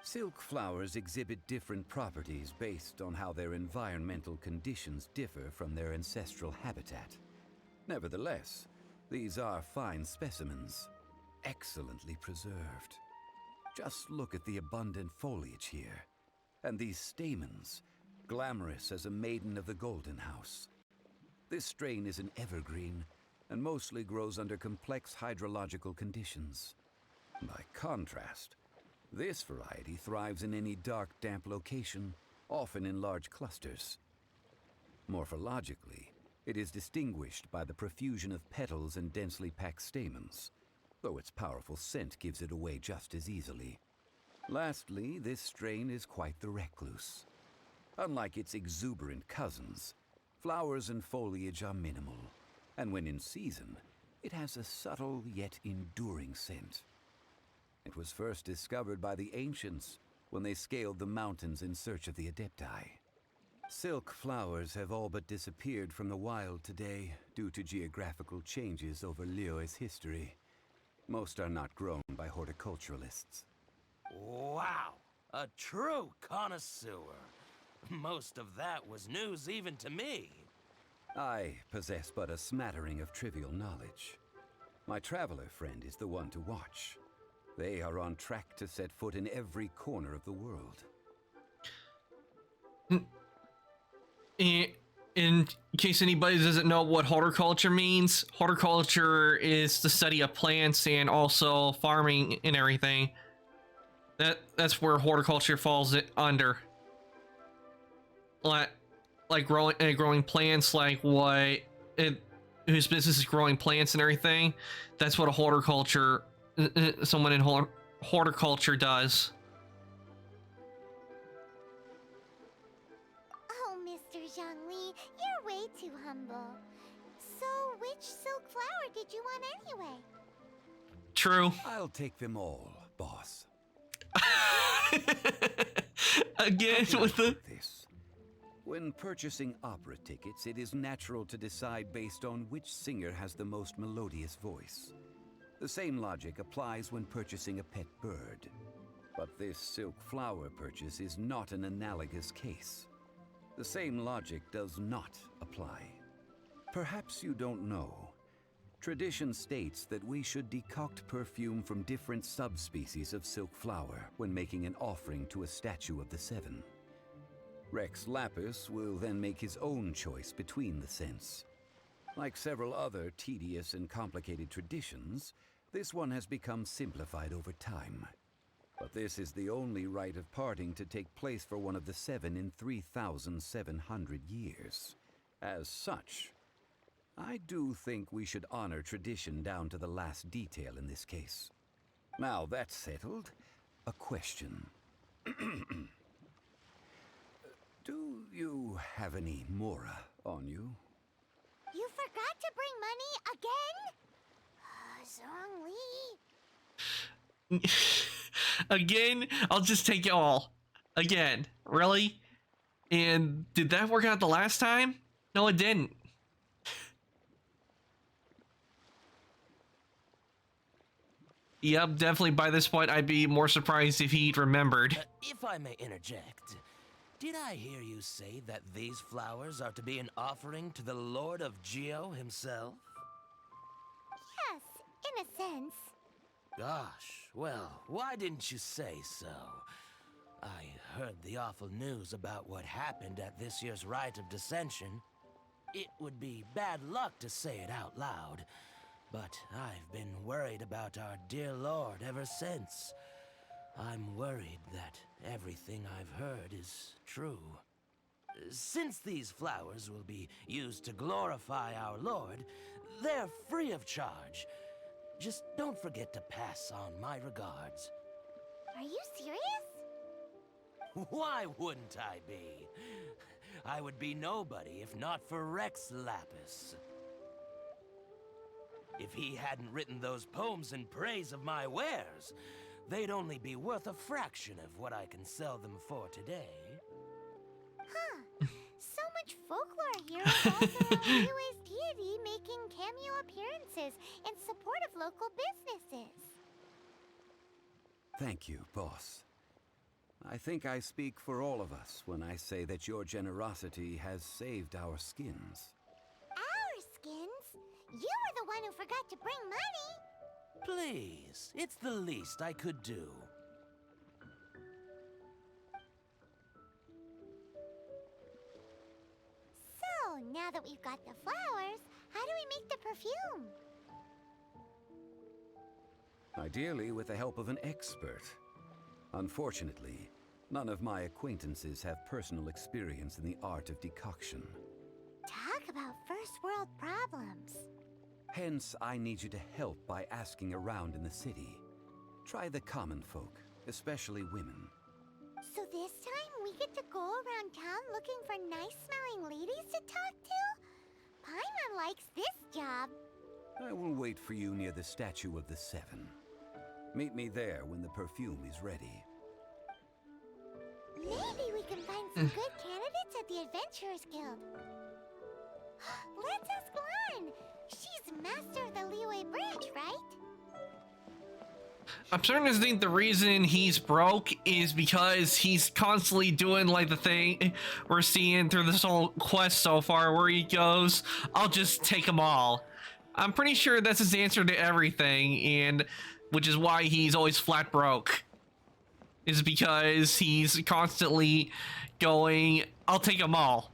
Silk flowers exhibit different properties based on how their environmental conditions differ from their ancestral habitat. Nevertheless, these are fine specimens, excellently preserved. Just look at the abundant foliage here, and these stamens, glamorous as a maiden of the Golden House. This strain is an evergreen, and mostly grows under complex hydrological conditions. By contrast, this variety thrives in any dark, damp location, often in large clusters. Morphologically, it is distinguished by the profusion of petals and densely packed stamens, though its powerful scent gives it away just as easily. Lastly, this strain is quite the recluse. Unlike its exuberant cousins, flowers and foliage are minimal, and when in season, it has a subtle yet enduring scent. It was first discovered by the ancients when they scaled the mountains in search of the Adepti. Silk flowers have all but disappeared from the wild today due to geographical changes over Liyue's history. Most are not grown by horticulturalists. Wow! A true connoisseur. Most of that was news even to me. I possess but a smattering of trivial knowledge. My traveler friend is the one to watch. They are on track to set foot in every corner of the world. In case anybody doesn't know what horticulture means, horticulture is the study of plants and also farming and everything. That's where horticulture falls under. Like growing plants, like whose business is growing plants and everything. That's what a horticulture, someone in horticulture does. Oh, Mr. Zhongli, you're way too humble. So, which silk flower did you want anyway? True. I'll take them all, boss. Again with the... This. When purchasing opera tickets, it is natural to decide based on which singer has the most melodious voice. The same logic applies when purchasing a pet bird. But this silk flower purchase is not an analogous case. The same logic does not apply. Perhaps you don't know. Tradition states that we should decoct perfume from different subspecies of silk flower when making an offering to a statue of the Seven. Rex Lapis will then make his own choice between the scents. Like several other tedious and complicated traditions, this one has become simplified over time. But this is the only rite of parting to take place for one of the Seven in 3,700 years. As such, I do think we should honor tradition down to the last detail in this case. Now that's settled, a question. Do you have any Mora on you? You forgot to bring money again? Zhongli. Again, I'll just take it all. Again, really? And did that work out the last time? No, it didn't. Yep, definitely by this point I'd be more surprised if he'd remembered. If I may interject, did I hear you say that these flowers are to be an offering to the Lord of Geo himself? Yes, in a sense. Gosh, well, why didn't you say so? I heard the awful news about what happened at this year's Rite of Dissension. It would be bad luck to say it out loud, but I've been worried about our dear Lord ever since. I'm worried that everything I've heard is true. Since these flowers will be used to glorify our Lord, they're free of charge. Just don't forget to pass on my regards. Are you serious? Why wouldn't I be? I would be nobody if not for Rex Lapis. If he hadn't written those poems in praise of my wares, they'd only be worth a fraction of what I can sell them for today. Huh. So much folklore here revolves around Liyue's deity making cameo appearances in support of local businesses. Thank you, boss. I think I speak for all of us when I say that your generosity has saved our skins. Our skins? You were the one who forgot to bring money. Please, it's the least I could do. So, now that we've got the flowers, how do we make the perfume? Ideally with the help of an expert. Unfortunately, none of my acquaintances have personal experience in the art of decoction. Talk about first world problems. Hence, I need you to help by asking around in the city. Try the common folk, especially women. So this time we get to go around town looking for nice-smelling ladies to talk to? Paimon likes this job. I will wait for you near the Statue of the Seven. Meet me there when the perfume is ready. Maybe we can find some good candidates at the Adventurers Guild. Let's ask Lan. She's master of the Liyue branch, right? I'm starting to think the reason he's broke is because he's constantly doing like the thing we're seeing through this whole quest so far where he goes, I'll just take them all. I'm pretty sure that's his answer to everything, and which is why he's always flat broke. Is because he's constantly going, I'll take them all.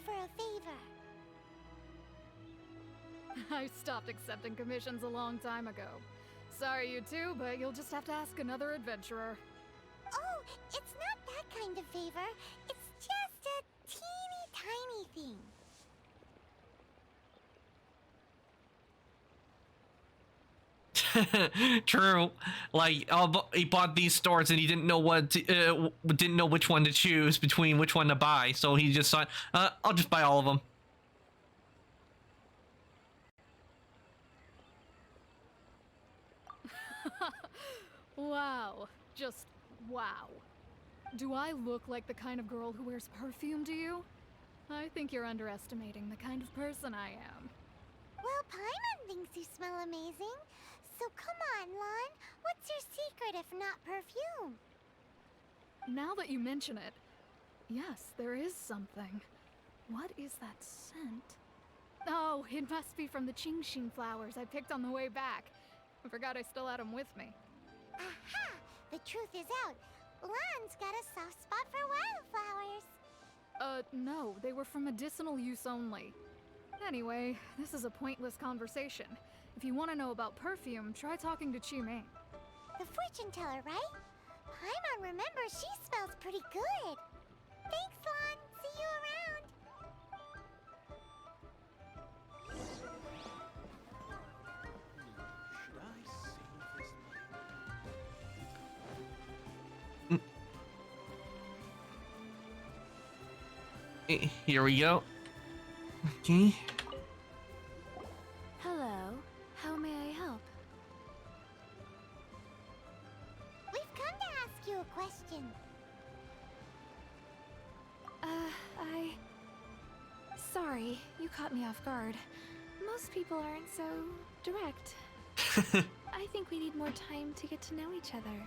For a favor. I stopped accepting commissions a long time ago. Sorry, you two, but you'll just have to ask another adventurer. Oh, it's not that kind of favor. It's just a teeny tiny thing. True. Like, he bought these stores and he didn't know what to, didn't know which one to choose between which one to buy, so he just thought, I'll just buy all of them. Wow. Just wow. Do I look like the kind of girl who wears perfume to you? I think you're underestimating the kind of person I am. Well, Paimon thinks you smell amazing. So come on, Lan. What's your secret if not perfume? Now that you mention it, yes, there is something. What is that scent? Oh, it must be from the Genshin flowers I picked on the way back. I forgot I still had them with me. Aha! The truth is out. Lan's got a soft spot for wildflowers. No, they were for medicinal use only. Anyway, this is a pointless conversation. If you want to know about perfume, try talking to Chi-Mei. The fortune teller, right? Paimon remembers she smells pretty good. Thanks, Lan. See you around. Should I save this man? Here we go. Okay. Hello. How may I help? We've come to ask you a question. Sorry, you caught me off guard. Most people aren't so direct. I think we need more time to get to know each other.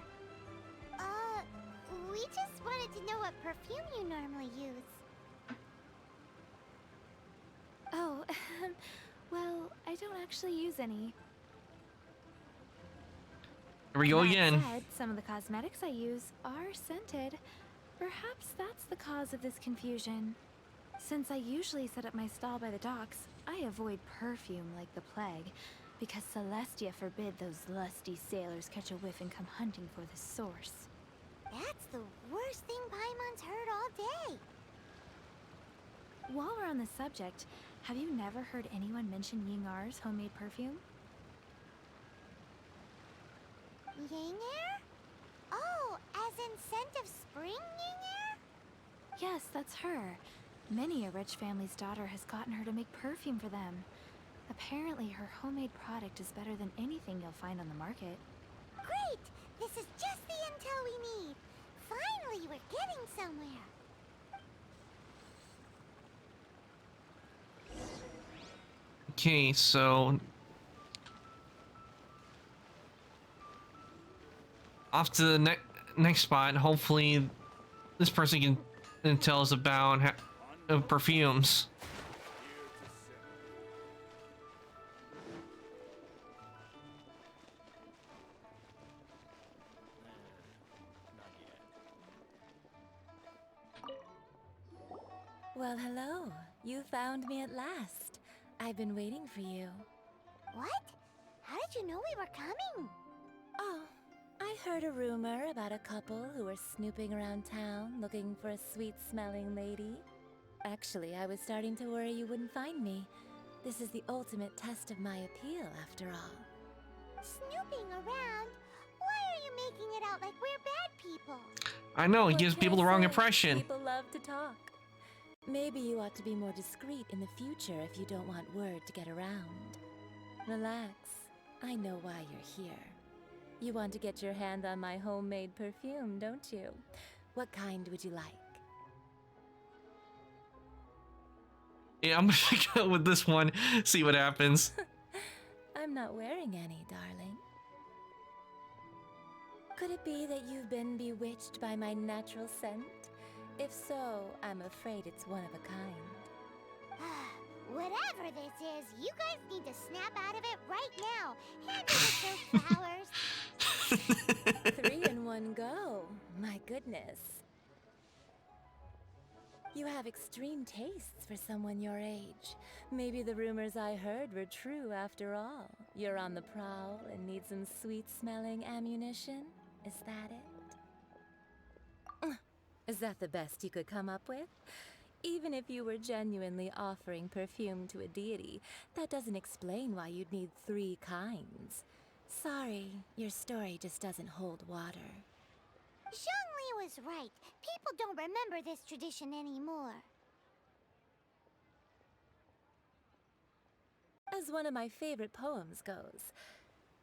We just wanted to know what perfume you normally use. Oh, well, I don't actually use any. Here we go That again. said, some of the cosmetics I use are scented. Perhaps that's the cause of this confusion. Since I usually set up my stall by the docks, I avoid perfume like the plague, because Celestia forbid those lusty sailors catch a whiff and come hunting for the source. That's the worst thing Paimon's heard all day. While we're on the subject, have you never heard anyone mention Yingar's homemade perfume? Yinger? Oh, as in scent of spring Yinger? Yes, that's her. Many a rich family's daughter has gotten her to make perfume for them. Apparently, her homemade product is better than anything you'll find on the market. Great! This is just the intel we need. Finally, we're getting somewhere. Okay, so off to the next spot. Hopefully, this person can tell us about perfumes. Well, hello. You found me at last. I've been waiting for you. What? How did you know we were coming? Oh, I heard a rumor about a couple who were snooping around town looking for a sweet-smelling lady. Actually, I was starting to worry you wouldn't find me. This is the ultimate test of my appeal, after all. Snooping around? Why are you making it out like we're bad people? I know, it What gives can people I the wrong say? impression. People love to talk. Maybe you ought to be more discreet in the future if you don't want word to get around. Relax. I know why you're here. You want to get your hand on my homemade perfume, don't you? What kind would you like? Yeah, I'm gonna go with this one. See what happens. I'm not wearing any, darling. Could it be that you've been bewitched by my natural scent? If so, I'm afraid it's one of a kind. Whatever this is, you guys need to snap out of it right now. Hand over those flowers. 3 in one go. My goodness. You have extreme tastes for someone your age. Maybe the rumors I heard were true after all. You're on the prowl and need some sweet-smelling ammunition? Is that it? Is that the best you could come up with? Even if you were genuinely offering perfume to a deity, that doesn't explain why you'd need 3 kinds. Sorry, your story just doesn't hold water. Zhongli was right. People don't remember this tradition anymore. As one of my favorite poems goes,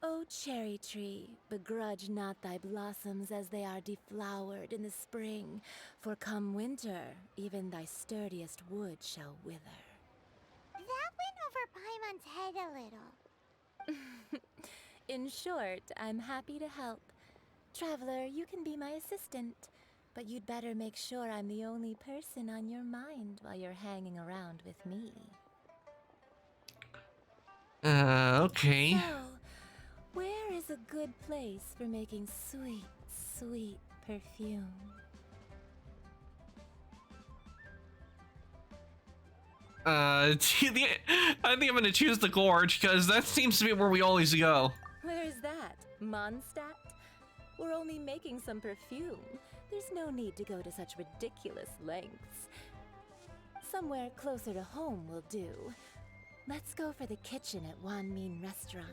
O cherry tree, begrudge not thy blossoms as they are deflowered in the spring, for come winter, even thy sturdiest wood shall wither. That went over Paimon's head a little. In short, I'm happy to help. Traveler, you can be my assistant, but you'd better make sure I'm the only person on your mind while you're hanging around with me. Okay. So, where is a good place for making sweet, sweet perfume? I think I'm gonna choose the gorge because that seems to be where we always go. Where is that? Mondstadt? We're only making some perfume. There's no need to go to such ridiculous lengths. Somewhere closer to home will do. Let's go for the kitchen at Wan Min Restaurant.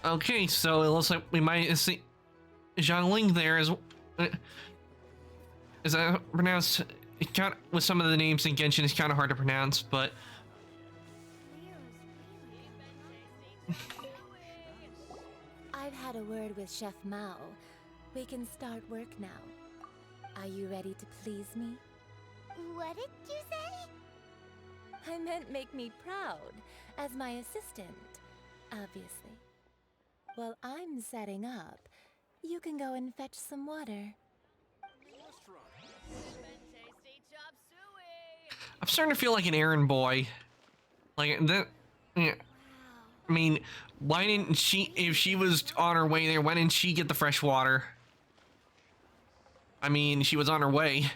Okay, so it looks like we might see Zhongling there is that pronounced? It kind of, with some of the names in Genshin, it's kind of hard to pronounce, but I've had a word with Chef Mao. We can start work now. Are you ready to please me? What did you say? I meant make me proud, as my assistant, obviously. While I'm setting up, you can go and fetch some water. I'm starting to feel like an errand boy. Like that. Yeah. I mean, why didn't she? If she was on her way there, why didn't she get the fresh water? I mean, she was on her way.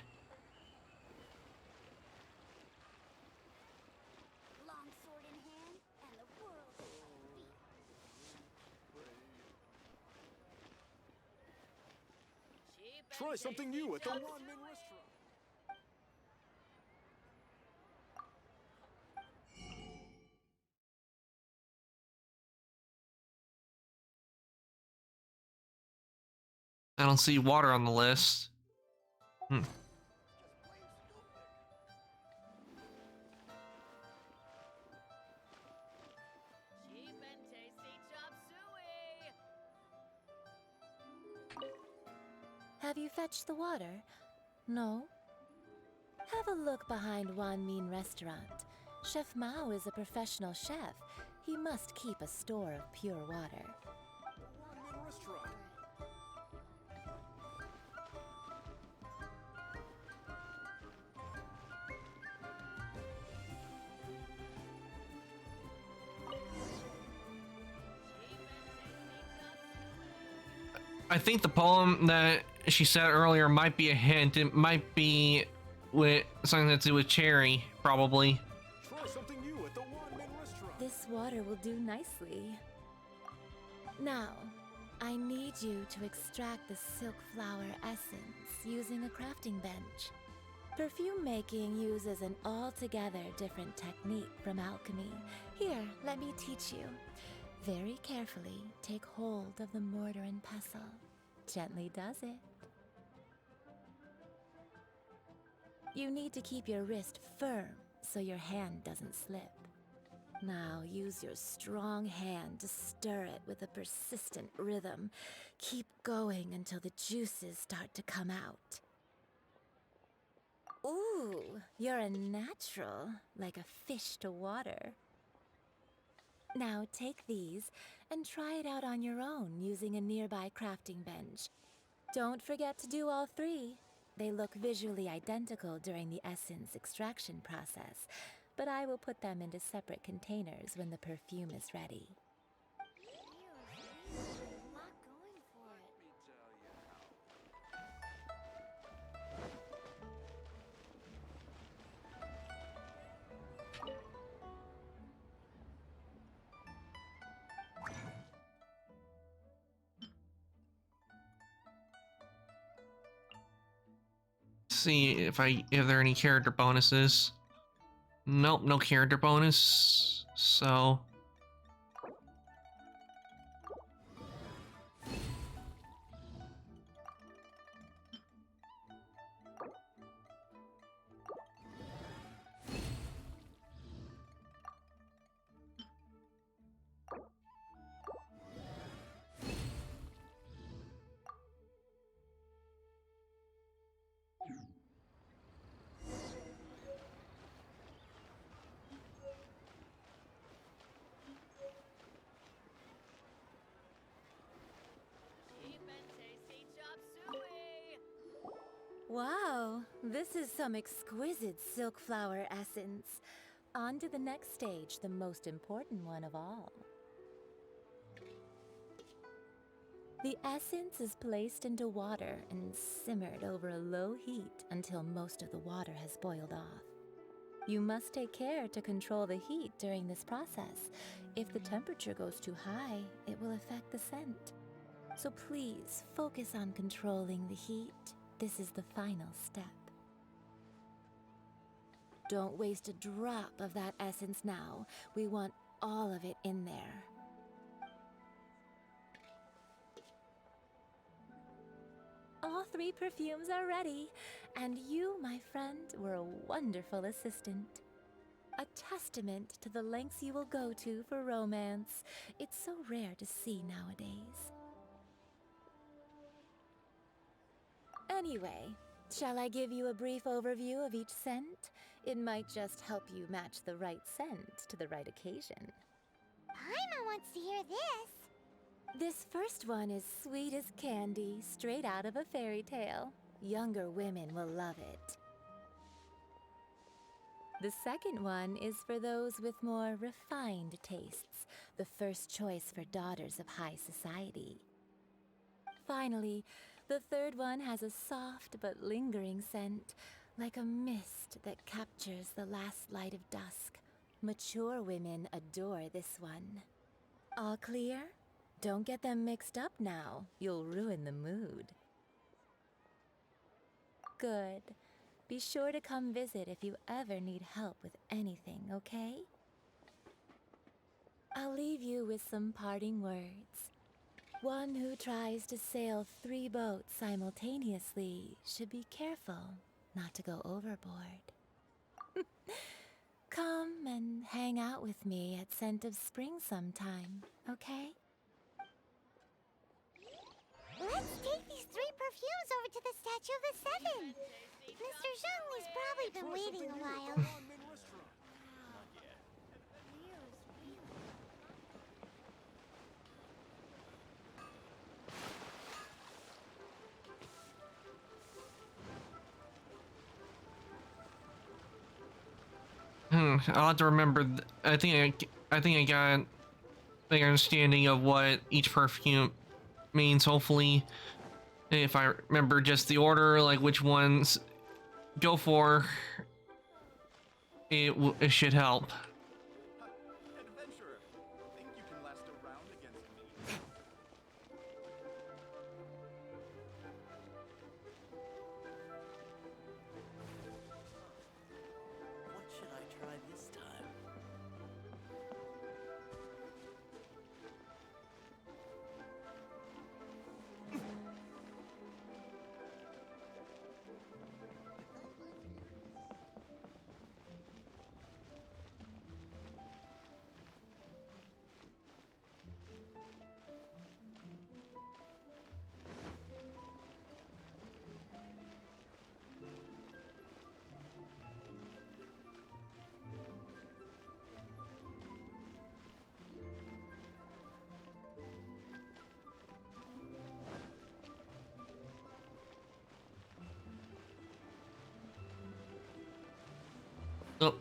Longsword in hand, and the world at feet. Try something new at the one-man restaurant. I don't see water on the list. Hmm. Have you fetched the water? No? Have a look behind Wan Min Restaurant. Chef Mao is a professional chef. He must keep a store of pure water. One-man restaurant. I think the poem that she said earlier might be a hint. It might be with something to do with Cherry, probably. Try something new at the one-man restaurant. This water will do nicely. Now, I need you to extract the silk flower essence using a crafting bench. Perfume making uses an altogether different technique from alchemy. Here, let me teach you. Very carefully, take hold of the mortar and pestle. Gently does it. You need to keep your wrist firm so your hand doesn't slip. Now use your strong hand to stir it with a persistent rhythm. Keep going until the juices start to come out. Ooh, you're a natural, like a fish to water. Now take these and try it out on your own using a nearby crafting bench. Don't forget to do all three. They look visually identical during the essence extraction process, but I will put them into separate containers when the perfume is ready. See if there are any character bonuses. Nope, no character bonus. So Wow, this is some exquisite silk flower essence. On to the next stage, the most important one of all. The essence is placed into water and simmered over a low heat until most of the water has boiled off. You must take care to control the heat during this process. If the temperature goes too high, it will affect the scent. So please focus on controlling the heat. This is the final step. Don't waste a drop of that essence now. We want all of it in there. All three perfumes are ready, and you, my friend, were a wonderful assistant. A testament to the lengths you will go to for romance. It's so rare to see nowadays. Anyway, Shall I give you a brief overview of each scent? It might just help you match the right scent to the right occasion. Paimon wants to hear this. This first one is sweet as candy, straight out of a fairy tale. Younger women will love it. The second one is for those with more refined tastes, the first choice for daughters of high society. Finally, the third one has a soft but lingering scent, like a mist that captures the last light of dusk. Mature women adore this one. All clear? Don't get them mixed up now. You'll ruin the mood. Good. Be sure to come visit if you ever need help with anything, okay? I'll leave you with some parting words. One who tries to sail 3 boats simultaneously should be careful not to go overboard. Come and hang out with me at Scent of Spring sometime, okay? Let's take these 3 perfumes over to the Statue of the Seven. Mr. Zhongli's probably been waiting a while. I'll have to remember. I think I got the understanding of what each perfume means. Hopefully, if I remember just the order, like which ones go for, it should help. Adventurer, think you can last a round against me? What should I try this time? Oh.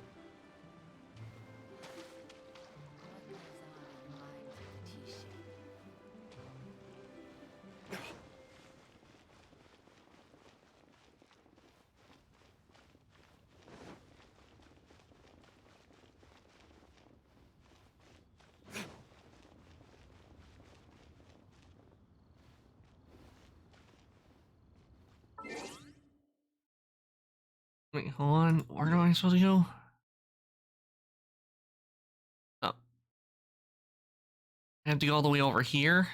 Wait, hold on. Where am I supposed to go? Oh. I have to go all the way over here?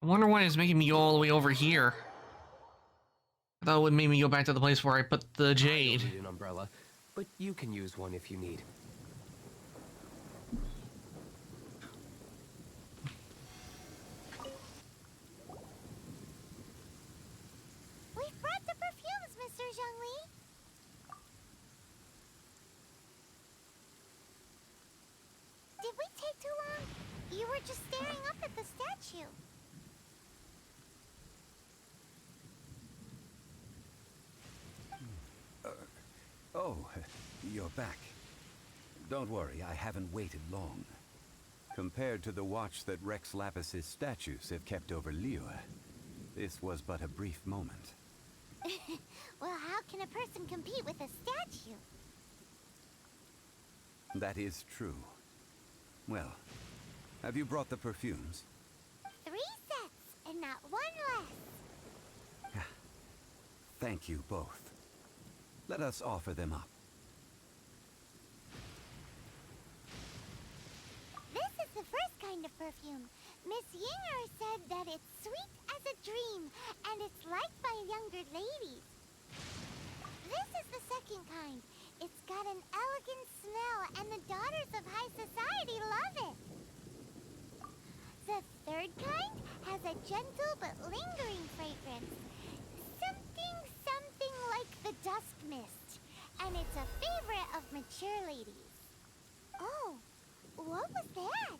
I wonder why it's making me go all the way over here. I thought it would make me go back to the place where I put the jade. I don't need an umbrella, but you can use one if you need. We've brought the perfumes, Mr. Zhongli. Did we take too long? You were just staring up at the statue. Oh, you're back. Don't worry, I haven't waited long. Compared to the watch that Rex Lapis's statues have kept over Liyue, this was but a brief moment. Well, how can a person compete with a statue? That is true. Well, have you brought the perfumes? 3 sets, and not 1 less. Thank you both. Let us offer them up. This is the first kind of perfume. Miss Yinger said that it's sweet as a dream, and it's liked by younger ladies. This is the second kind. It's got an elegant smell, and the daughters of high society love it. The third kind has a gentle but lingering fragrance, mature ladies. Oh, what was that?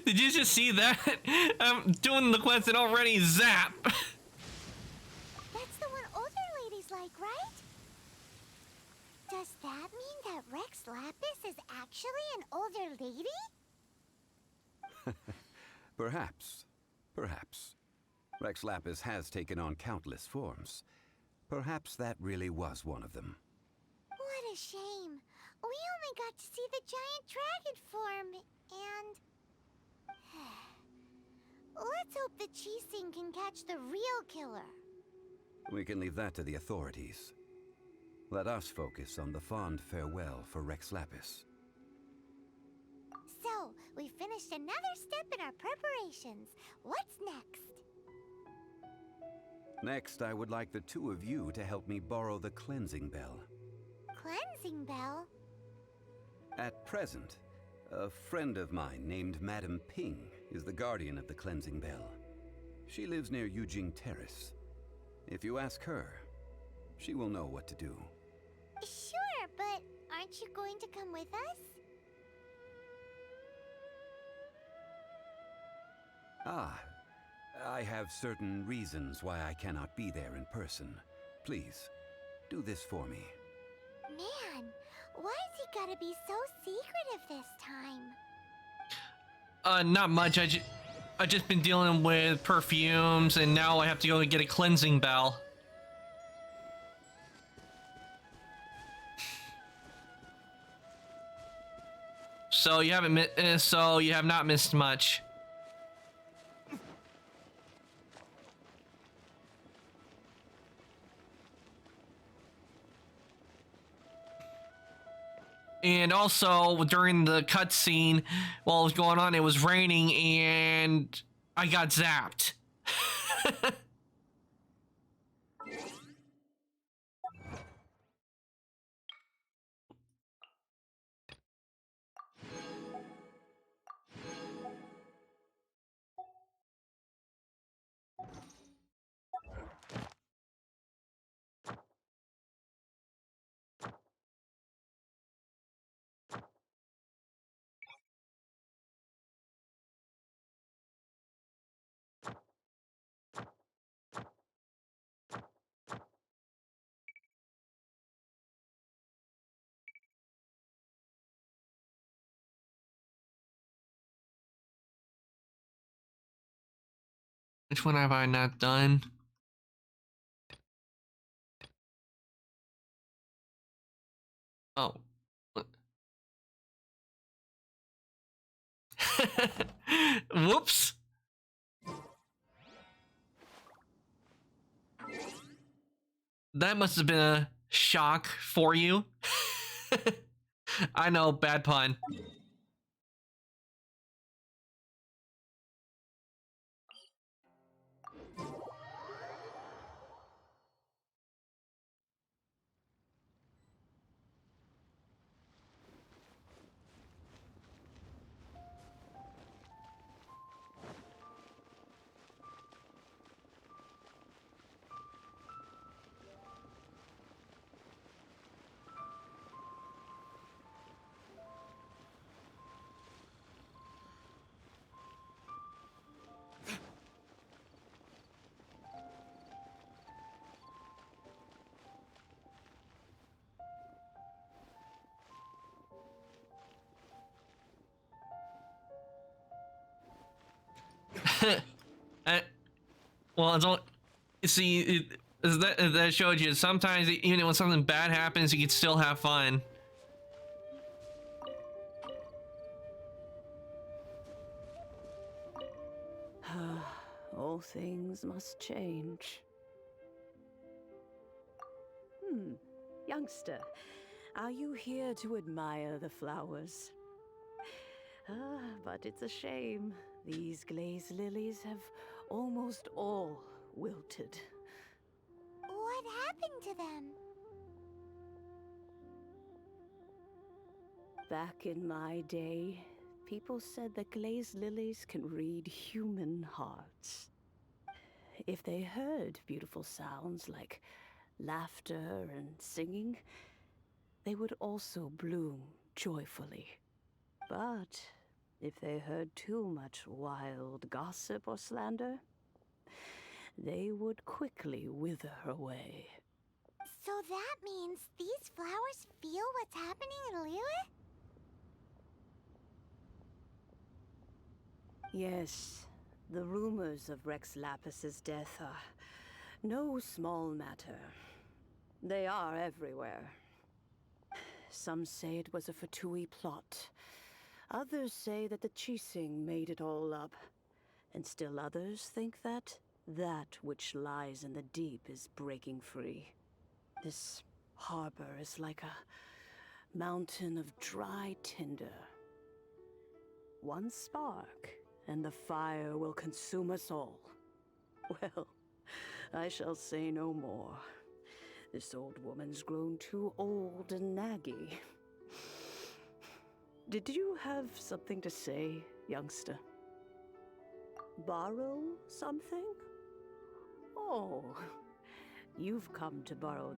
Did you just see that? I'm doing the quest and already zap. That's the one older ladies like, right? Does that mean that Rex Lapis is actually an older lady? Perhaps. Perhaps. Rex Lapis has taken on countless forms. Perhaps that really was one of them. What a shame. We only got to see the giant dragon form, and... Let's hope the Chising can catch the real killer. We can leave that to the authorities. Let us focus on the fond farewell for Rex Lapis. So, we finished another step in our preparations. What's next? Next, I would like the two of you to help me borrow the cleansing bell. Cleansing bell? At present, a friend of mine named Madame Ping is the guardian of the cleansing bell. She lives near Yujing Terrace. If you ask her, she will know what to do. Sure, but aren't you going to come with us? Ah, I have certain reasons why I cannot be there in person. Please, do this for me. Man, why has he gotta be so secretive this time? Not much. I just been dealing with perfumes, and now I have to go get a cleansing bell. So you have not missed much. And also, during the cutscene, while it was going on, it was raining, and I got zapped. Which one have I not done? Oh. Whoops. That must have been a shock for you. I know, bad pun. Well, it's all, see, that showed you. Sometimes, even when something bad happens, you can still have fun. All things must change. Youngster, are you here to admire the flowers? But it's a shame. These glazed lilies have almost all wilted. What happened to them? Back in my day, people said that glazed lilies can read human hearts. if they heard beautiful sounds like laughter and singing, they would also bloom joyfully. But if they heard too much wild gossip or slander, they would quickly wither away. So that means these flowers feel what's happening in Liyue? Yes, the rumors of Rex Lapis's death are no small matter. They are everywhere. Some say it was a Fatui plot. Others say that the Chising made it all up. And still others think that which lies in the deep is breaking free. This harbor is like a mountain of dry tinder. One spark, and the fire will consume us all. Well, I shall say no more. This old woman's grown too old and naggy. Did you have something to say, youngster? Borrow something? Oh, you've come to borrow